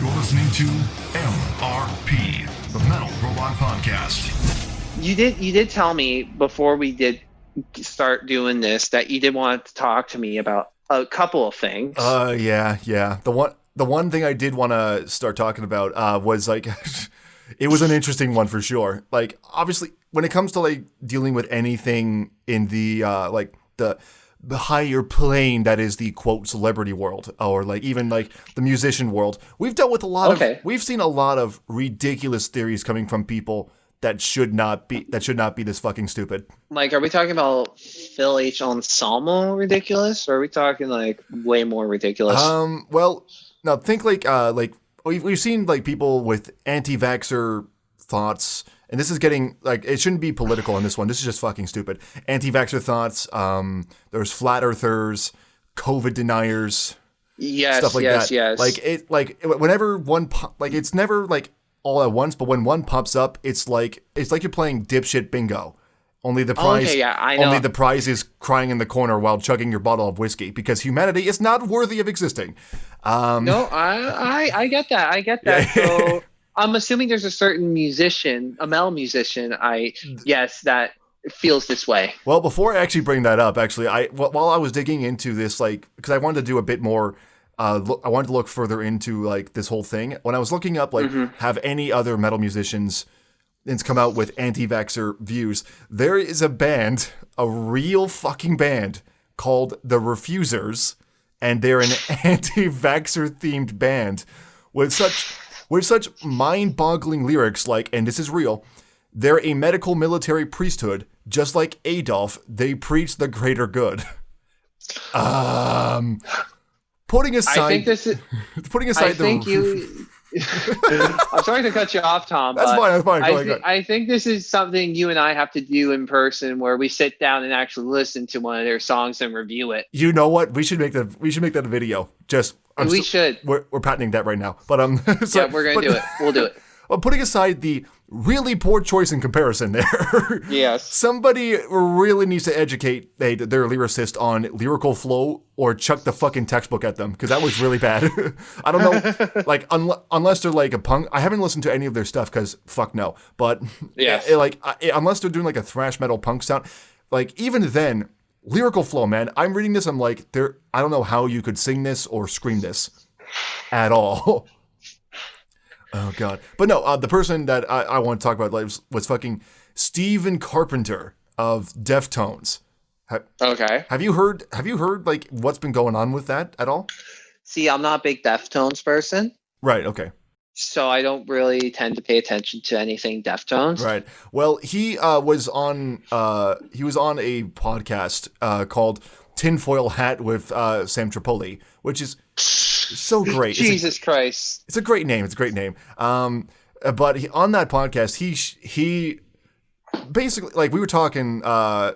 You're listening to MRP, the Metal Robot Podcast. You did tell me before we did start doing this that you did want to talk to me about a couple of things. Yeah. The one thing I did want to start talking about was like, it was an interesting one for sure. Like, obviously, when it comes to like dealing with anything in the like the higher plane that is the quote celebrity world, or like even like the musician world, we've dealt with we've seen a lot of ridiculous theories coming from people that should not be this fucking stupid. Like, are we talking about Phil H. Anselmo ridiculous, or are we talking like way more ridiculous? Well, no, think like we've seen like people with anti-vaxxer thoughts, and this is getting like, it shouldn't be political in this one. This is just fucking stupid. Anti-vaxxer thoughts. There's flat earthers, COVID deniers. Yes, stuff like that. Yes. Whenever one it's never like all at once, but when one pops up, it's like you're playing dipshit bingo. Only the prize, I know. Only the prize is crying in the corner while chugging your bottle of whiskey, because humanity is not worthy of existing. No, I get that. I get that. Yeah. So I'm assuming there's a certain musician, a metal musician, that feels this way. Well, before I actually bring that up, while I was digging into this, like, because I wanted to do a bit more, I wanted to look further into like this whole thing. When I was looking up, like, have any other metal musicians come out with anti-vaxxer views, there is a band, a real fucking band called The Refusers, and they're an anti-vaxxer themed band with such mind-boggling lyrics, like, and this is real, they're a medical military priesthood, just like Adolf, they preach the greater good. Putting aside, I'm sorry to cut you off, Tom. That's fine. Go ahead. I think this is something you and I have to do in person, where we sit down and actually listen to one of their songs and review it. You know what? We should make that a video. We're patenting that right now. But yeah, we're gonna do it. We'll do it. Well, putting aside the really poor choice in comparison there. Yes. Somebody really needs to educate their lyricist on lyrical flow, or chuck the fucking textbook at them, because that was really bad. I don't know, like, unless they're like a punk. I haven't listened to any of their stuff, because fuck no. But yeah, unless they're doing like a thrash metal punk sound, like, even then, lyrical flow, man. I'm reading this, I'm like, I don't know how you could sing this or scream this at all. Oh, God. But no, the person that I want to talk about was fucking Stephen Carpenter of Deftones. Okay. Have you heard like what's been going on with that at all? See, I'm not a big Deftones person. Right, okay. So I don't really tend to pay attention to anything Deftones. Right. Well, he was on a podcast called Tinfoil Hat with Sam Tripoli, which is so great. Jesus Christ. It's a great name. But on that podcast, he basically, like, we were talking, there's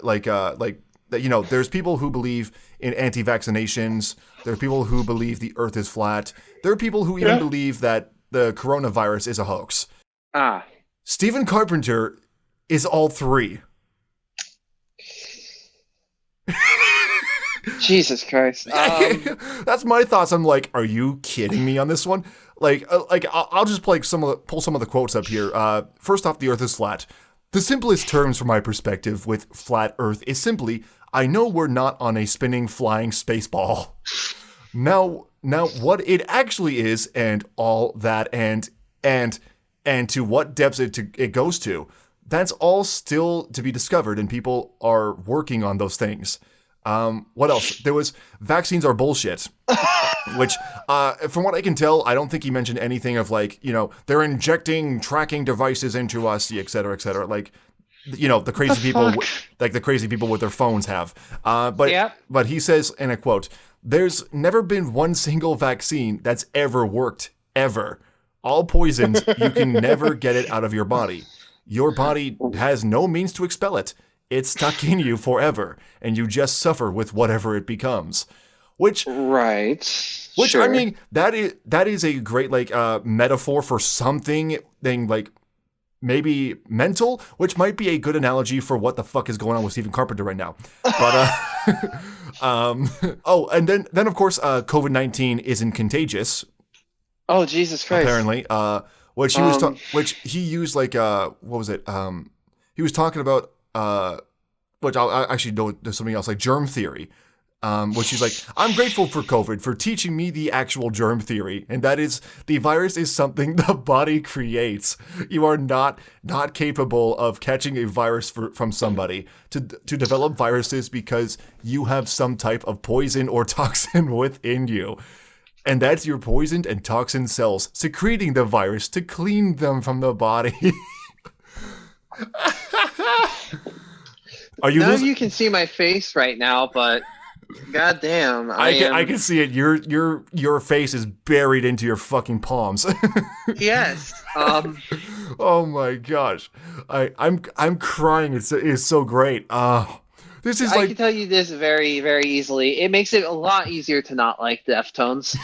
people who believe in anti-vaccinations. There are people who believe the Earth is flat. There are people who even believe that the coronavirus is a hoax. Stephen Carpenter is all three. Jesus Christ. That's my thoughts. I'm like, are you kidding me on this one? I'll just pull some of the quotes up here. First off, the Earth is flat. The simplest terms from my perspective with flat Earth is simply, I know we're not on a spinning, flying space ball. Now, what it actually is, and all that, and to what depths it goes to, that's all still to be discovered, and people are working on those things. What else? There was vaccines are bullshit, which, from what I can tell, I don't think he mentioned anything of they're injecting tracking devices into us, et cetera, like, the crazy people, like the crazy people with their phones have. But he says, in a quote, there's never been one single vaccine that's ever worked, ever. All poisons, you can never get it out of your body. Your body has no means to expel it. It's stuck in you forever, and you just suffer with whatever it becomes. Which, sure. I mean, that is a great metaphor for something maybe mental, which might be a good analogy for what the fuck is going on with Stephen Carpenter right now. But and then of course, COVID-19 isn't contagious. Oh, Jesus Christ! Apparently, which he used what was it? He was talking about. Which I'll actually know there's something else, like germ theory, which he's like, I'm grateful for COVID for teaching me the actual germ theory, and that is the virus is something the body creates. You are not capable of catching a virus from somebody to develop viruses because you have some type of poison or toxin within you. And that's your poisoned and toxin cells secreting the virus to clean them from the body. Are you? None of you can see my face right now, but goddamn, I can see it. Your face is buried into your fucking palms. Yes. Oh my gosh, I'm crying. It is so great. This is I can tell you this very, very easily. It makes it a lot easier to not like Deftones.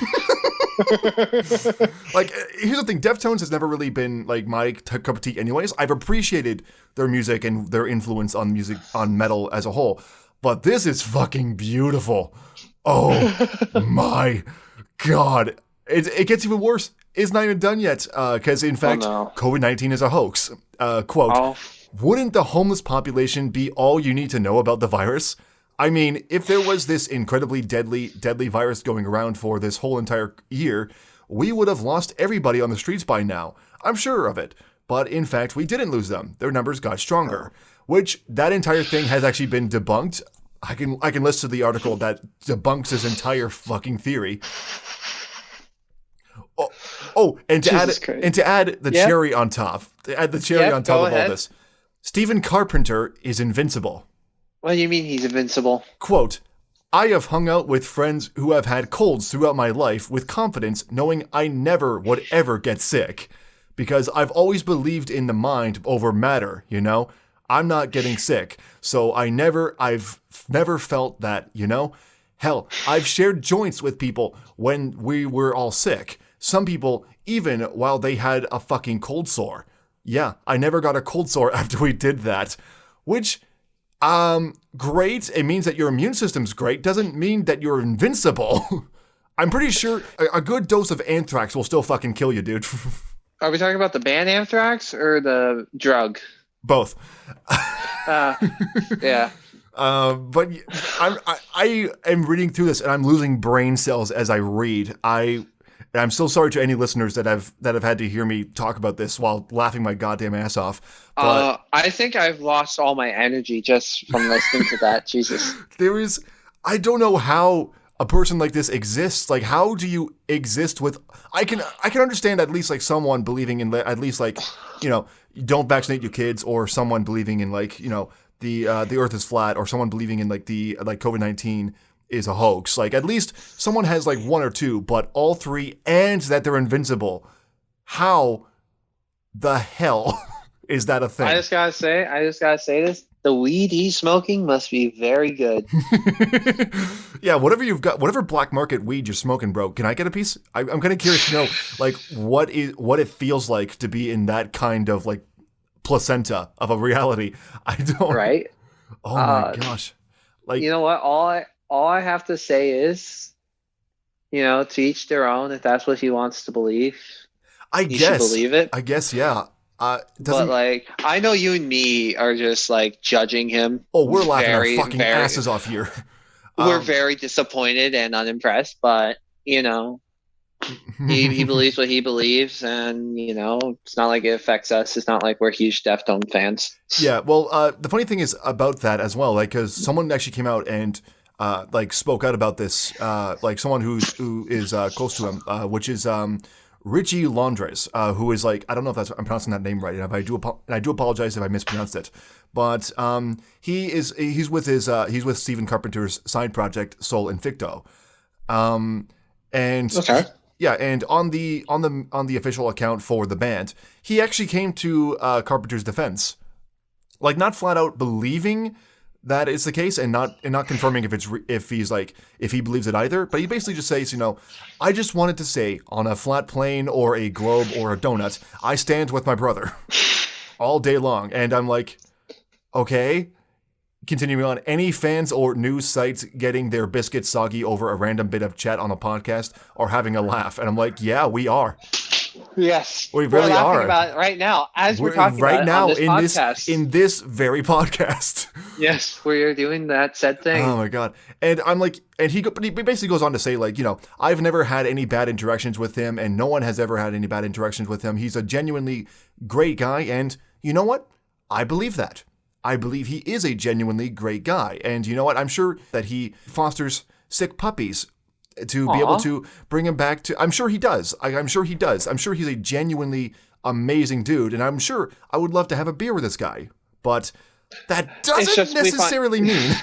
Here's the thing. Deftones has never really been my cup of tea anyways. I've appreciated their music and their influence on metal as a whole. But this is fucking beautiful. Oh my God. It gets even worse. It's not even done yet. Because in fact, COVID-19 is a hoax. Quote, wouldn't the homeless population be all you need to know about the virus? I mean, if there was this incredibly deadly virus going around for this whole entire year, we would have lost everybody on the streets by now. I'm sure of it. But in fact, we didn't lose them. Their numbers got stronger. Which, that entire thing has actually been debunked. I can list to the article that debunks this entire fucking theory. And to add the cherry on top. On top of all this. Stephen Carpenter is invincible. What do you mean he's invincible? Quote, I have hung out with friends who have had colds throughout my life with confidence, knowing I never would ever get sick. Because I've always believed in the mind over matter, I'm not getting sick. So I've never felt that, Hell, I've shared joints with people when we were all sick. Some people, even while they had a fucking cold sore. Yeah, I never got a cold sore after we did that. Which, great. It means that your immune system's great. Doesn't mean that you're invincible. I'm pretty sure a good dose of anthrax will still fucking kill you, dude. Are we talking about the band Anthrax or the drug? Both. Yeah. But I am reading through this and I'm losing brain cells as I read. I'm so sorry to any listeners that have had to hear me talk about this while laughing my goddamn ass off. But I think I've lost all my energy just from listening to that. Jesus. I don't know how a person like this exists. Like, how do you exist with? I can understand at least someone believing in at least don't vaccinate your kids, or someone believing in the Earth is flat, or someone believing in the COVID-19 is a hoax. At least someone has one or two, but all three, and that they're invincible. How the hell Is that a thing? I just gotta say this. The weed he's smoking must be very good. Yeah, whatever black market weed you're smoking, bro. Can I get a piece? I'm kind of curious to know, like, what it feels like to be in that kind of like placenta of a reality. I don't. Right? Oh my gosh! Like, you know what? All I have to say is, to each their own. If that's what he wants to believe, you should believe it. I guess, yeah. But like, I know you and me are just like judging him. Oh, we're laughing our fucking asses off here. We're very disappointed and unimpressed, but he believes what he believes, and it's not like it affects us. It's not like we're huge Deftones fans. Yeah, well, the funny thing is about that as well, like, because someone actually came out and like spoke out about this, like someone who is close to him, which is Richie Londres, who is like, I don't know if I'm pronouncing that name right, and I do apologize if I mispronounced it, but he's with Stephen Carpenter's side project Sol Invicto, and okay. Yeah, and on the official account for the band, he actually came to Carpenter's defense, like not flat out believing that it's the case, and not confirming if he believes it either. But he basically just says, I just wanted to say on a flat plane or a globe or a donut, I stand with my brother all day long. And I'm like, okay. Continuing on, any fans or news sites getting their biscuits soggy over a random bit of chat on a podcast are having a laugh. And I'm like, yeah, we are. Yes, we really are about it right now as we're talking right about now it on this podcast. in this very podcast. Yes, we're doing that said thing. Oh my god! And I'm like, and he basically goes on to say, like, I've never had any bad interactions with him, and no one has ever had any bad interactions with him. He's a genuinely great guy, and you know what? I believe that. I believe he is a genuinely great guy, and you know what? I'm sure that he fosters sick puppies to be able to bring him back to. I'm sure he does. I'm sure he does. I'm sure he's a genuinely amazing dude, and I'm sure I would love to have a beer with this guy. But that doesn't necessarily mean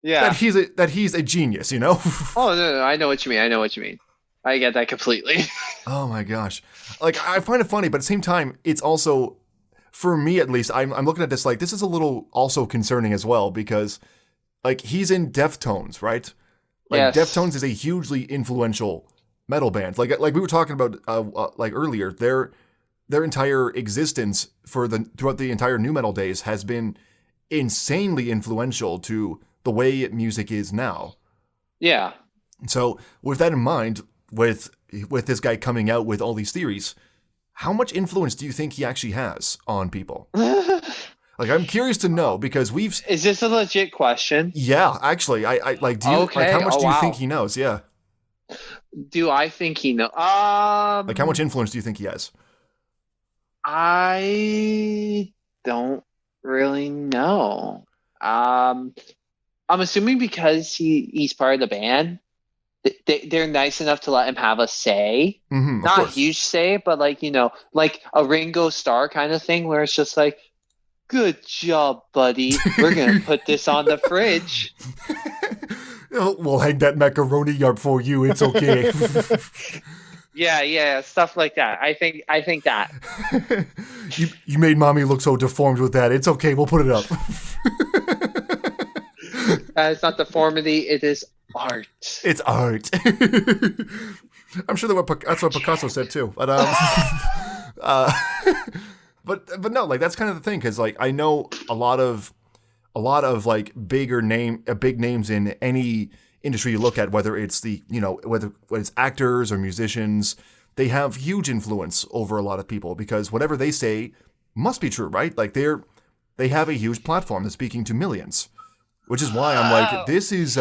that he's a genius, Oh no, I know what you mean. I get that completely. Oh my gosh. Like, I find it funny, but at the same time, it's also, for me at least, I'm looking at this like, this is a little also concerning as well, because like, he's in Deftones, right? Like, yes. Deftones is a hugely influential metal band. Like we were talking about like earlier, their entire existence throughout the entire nu metal days has been insanely influential to the way music is now. Yeah. So with that in mind, with this guy coming out with all these theories, how much influence do you think he actually has on people? Like, I'm curious to know, because Is this a legit question? Yeah, actually, I like. Do you like, how much do you think he knows? Yeah. Do I think he knows? Like, how much influence do you think he has? I don't really know. I'm assuming because he's part of the band, they're nice enough to let him have a say. Mm-hmm, not a huge say, but like, like a Ringo Starr kind of thing, where it's just like, good job, buddy. We're going to put this on the fridge. We'll hang that macaroni up for you. It's okay. Yeah, stuff like that. I think that. You made mommy look so deformed with that. It's okay. We'll put it up. It's not deformity. It is art. It's art. I'm sure that's what Picasso said too. But But no, like, that's kind of the thing, because like, I know a lot of like big names in any industry you look at, whether it's whether it's actors or musicians, they have huge influence over a lot of people, because whatever they say must be true, right? Like, they have a huge platform that's speaking to millions, which is why I'm like, this is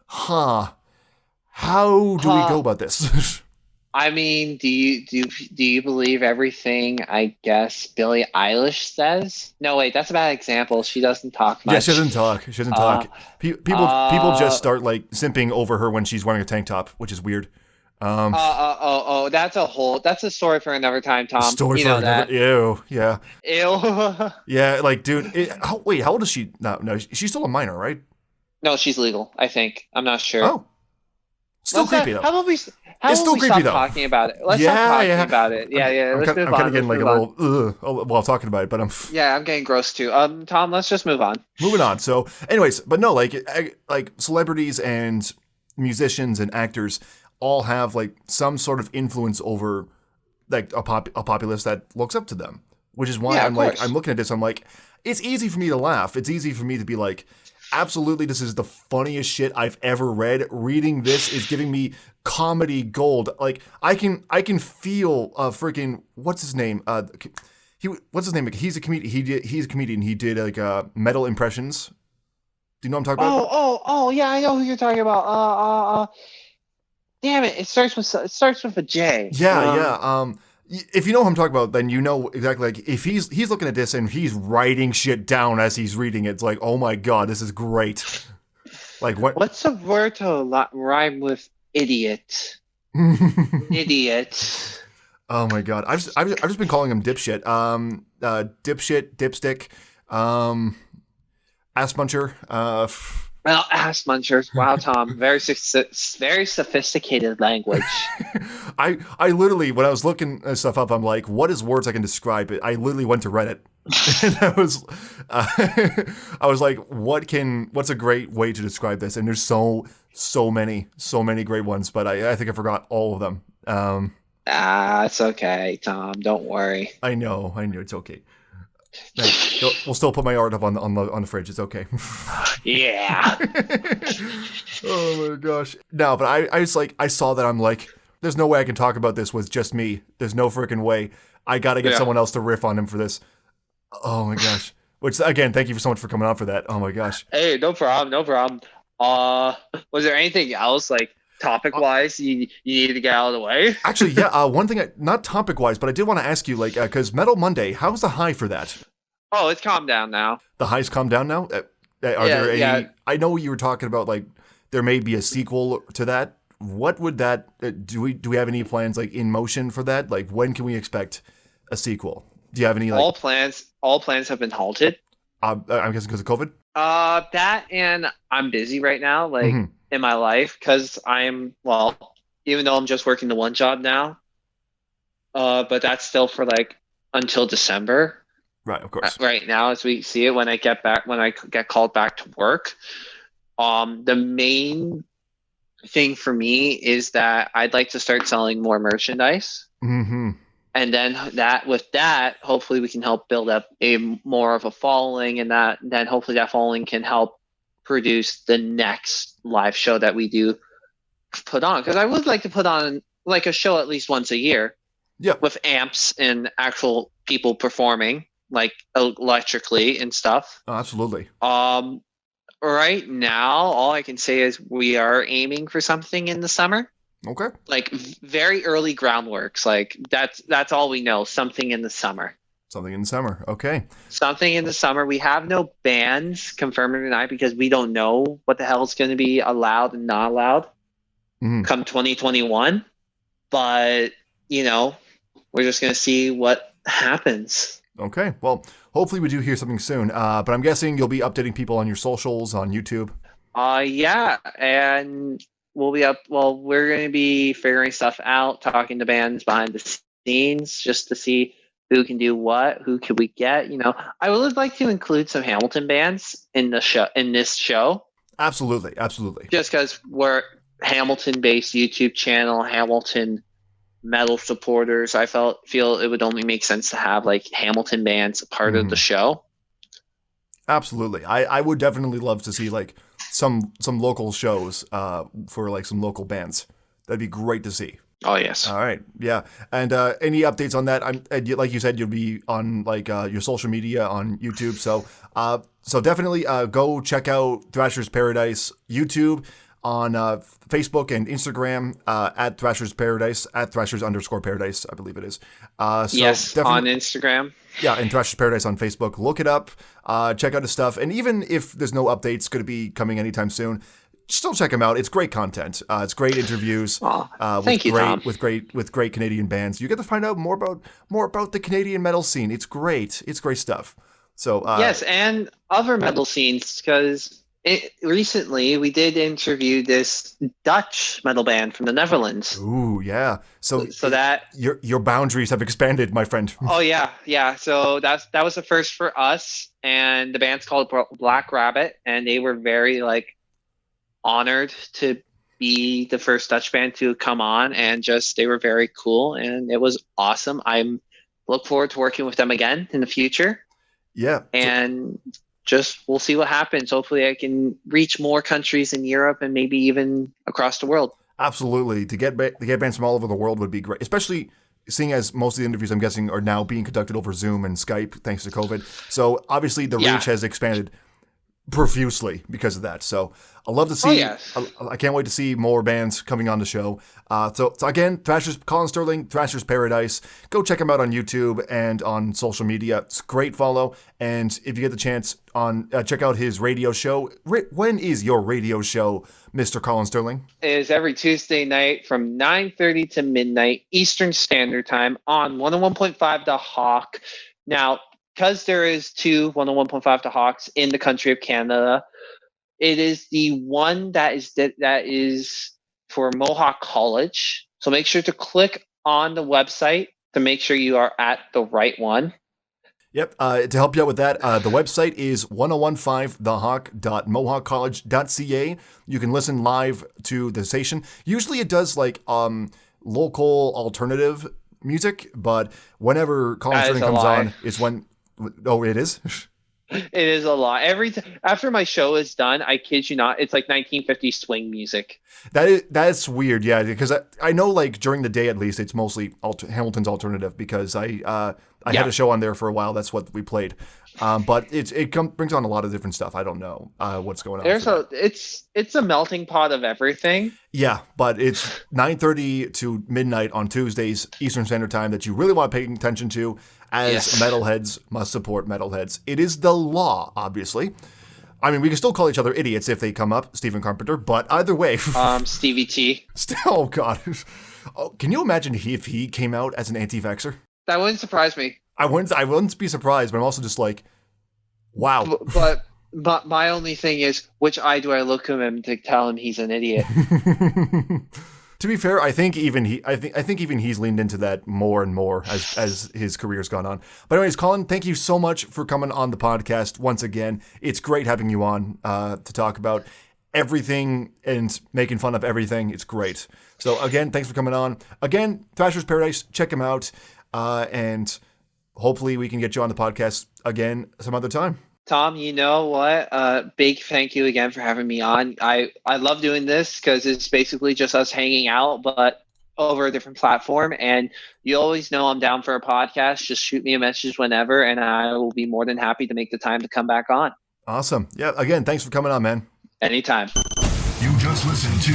how do we go about this? I mean, do you believe everything, I guess, Billie Eilish says? No, wait, that's a bad example. She doesn't talk much. Yeah, she doesn't talk. People just start like simping over her when she's wearing a tank top, which is weird. That's a story for another time, Tom. Story for another. Ew, yeah. Ew. Yeah, like, dude. How old is she? No, she's still a minor, right? No, she's legal, I think. I'm not sure. Oh. Still creepy though. How about we It's still creepy, stop though. talking about it? Let's stop talking about it. Yeah. I'm Let's move kind on. of getting like a little while talking about it, but I'm Yeah, I'm getting gross too. Tom, let's just move on. moving on. So, anyways, but no, like celebrities and musicians and actors all have like some sort of influence over like a populace that looks up to them, which is why Yeah, I'm of like course. I'm looking at this. I'm like, it's easy for me to laugh. It's easy for me to be like, absolutely, this is the funniest shit I've ever read. Reading this is giving me comedy gold. Like I can feel freaking what's his name? What's his name? He's a comedian. He's a comedian. He did like metal impressions. Do you know what I'm talking about? Oh, yeah, I know who you're talking about. Damn it! It starts with a J. Yeah. If you know who I'm talking about, then you know exactly. Like if he's looking at this and he's writing shit down as he's reading it, it's like, oh my god, this is great. Like what? What's the word to rhyme with idiot? Idiot. Oh my god, I've just been calling him dipshit. Dipshit, dipstick, ass muncher. Well, ass munchers. Wow, Tom, very sophisticated language. I literally, when I was looking stuff up, I'm like, what is words I can describe it? I literally went to Reddit, and I was like, what's a great way to describe this? And there's so many great ones, but I think I forgot all of them. It's okay, Tom. Don't worry. I know, it's okay. We'll still put my art up on the fridge. It's okay. Yeah. Oh my gosh. No, but I just like, I saw that. I'm like, there's no way I can talk about this with just me. There's no freaking way. I got to get someone else to riff on him for this. Oh my gosh. Which again, thank you so much for coming on for that. Oh my gosh. Hey, no problem. Was there anything else like topic wise you needed to get out of the way? Actually, yeah. One thing, not topic wise, but I did want to ask you, like, because Metal Monday, how's the high for that? Oh, it's calmed down now. The high's calmed down now. Are there any? Yeah. I know you were talking about like there may be a sequel to that. What would that? Do we have any plans like in motion for that? Like when can we expect a sequel? Do you have any like? All plans have been halted. I'm guessing because of COVID. That and I'm busy right now, like in my life, because even though I'm just working the one job now, but that's still for like until December. Right, of course. Right now, as we see it, when I get called back to work, the main thing for me is that I'd like to start selling more merchandise. Mm-hmm. And then hopefully we can help build up more of a following, and then hopefully that following can help produce the next live show that we do put on. Because I would like to put on like a show at least once a year. Yeah. With amps and actual people performing like electrically and stuff. Oh, absolutely. Right now, all I can say is we are aiming for something in the summer. Okay. Like very early groundworks. Like that's all we know. Something in the summer. Something in the summer. Okay. Something in the summer. We have no bands confirmed tonight because we don't know what the hell is going to be allowed and not allowed come 2021. But we're just going to see what happens. Okay. Well, hopefully we do hear something soon. But I'm guessing you'll be updating people on your socials, on YouTube. Yeah, and we'll be up. Well, we're going to be figuring stuff out, talking to bands behind the scenes, just to see who can do what, who can we get. I would like to include some Hamilton bands in this show. Absolutely. Just because we're Hamilton-based YouTube channel, Hamilton metal supporters, I feel it would only make sense to have like Hamilton bands a part of the show. Absolutely. I would definitely love to see like some local shows for like some local bands. That'd be great to see. Oh yes. All right. Yeah. And any updates on that? Like you said, you'll be on like your social media on YouTube. So definitely go check out Thrashers Paradise YouTube on Facebook and Instagram at Thrashers Paradise, at Thrashers_Paradise, I believe it is. Yes, on Instagram. Yeah, and Thrashers Paradise on Facebook. Look it up, check out his stuff, and even if there's no updates going to be coming anytime soon, still check him out. It's great content. It's great interviews. Thank you, Tom. With great Canadian bands. You get to find out more about the Canadian metal scene. It's great. It's great stuff. So yes, and other metal scenes, because Recently, we did interview this Dutch metal band from the Netherlands. Ooh, yeah. So that your boundaries have expanded, my friend. Oh yeah. So that was the first for us, and the band's called Black Rabbit, and they were very like honored to be the first Dutch band to come on, and just they were very cool, and it was awesome. I'm look forward to working with them again in the future. Yeah, and just we'll see what happens. Hopefully I can reach more countries in Europe and maybe even across the world. Absolutely. To get bands from all over the world would be great, especially seeing as most of the interviews I'm guessing are now being conducted over Zoom and Skype thanks to COVID. So obviously the reach has expanded profusely because of that. So I love to see. I can't wait to see more bands coming on the show. So again, Thrashers, Collin Sterling, Thrashers Paradise. Go check him out on YouTube and on social media. It's a great follow. And if you get the chance, check out his radio show. When is your radio show, Mr. Collin Sterling? It is every Tuesday night from 9:30 to midnight Eastern Standard Time on 101.5 The Hawk. Now, because there is two 101.5 The Hawks in the country of Canada, it is the one that is for Mohawk College. So make sure to click on the website to make sure you are at the right one. Yep. To help you out with that, the website is 1015thehawk.mohawkcollege.ca. You can listen live to the station. Usually it does like local alternative music, but whenever Collin Sterling comes on, is when. Oh, it is? It is a lot. After my show is done, I kid you not, it's like 1950s swing music. That's weird, yeah, because I know like during the day at least it's mostly Hamilton's alternative because I had a show on there for a while. That's what we played, but it brings on a lot of different stuff. I don't know what's going on. It's a melting pot of everything. Yeah, but it's 9:30 to midnight on Tuesdays Eastern Standard Time that you really want to pay attention to. As metalheads must support metalheads. It is the law, obviously. I mean, we can still call each other idiots if they come up, Stephen Carpenter, but either way. Stevie T. Oh, God. Oh, can you imagine if he came out as an anti-vaxxer? That wouldn't surprise me. I wouldn't be surprised, but I'm also just like, wow. But my only thing is, which eye do I look at him to tell him he's an idiot? To be fair, I think even he's leaned into that more and more as his career's gone on. But anyways, Collin, thank you so much for coming on the podcast once again. It's great having you on to talk about everything and making fun of everything. It's great. So again, thanks for coming on. Again, Thrashers Paradise, check him out, and hopefully we can get you on the podcast again some other time. Tom, you know what? Big thank you again for having me on. I love doing this because it's basically just us hanging out, but over a different platform. And you always know I'm down for a podcast. Just shoot me a message whenever, and I will be more than happy to make the time to come back on. Awesome. Yeah, again, thanks for coming on, man. Anytime. You just listened to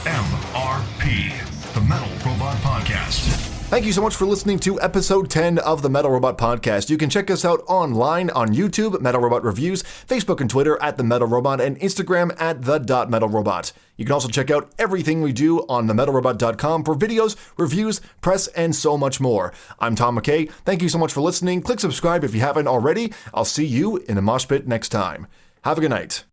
MRP, the Metal Robot Podcast. Thank you so much for listening to episode 10 of the Metal Robot Podcast. You can check us out online on YouTube, Metal Robot Reviews, Facebook and Twitter at The Metal Robot, and Instagram at The.MetalRobot. You can also check out everything we do on themetalrobot.com for videos, reviews, press, and so much more. I'm Tom McKay. Thank you so much for listening. Click subscribe if you haven't already. I'll see you in the mosh pit next time. Have a good night.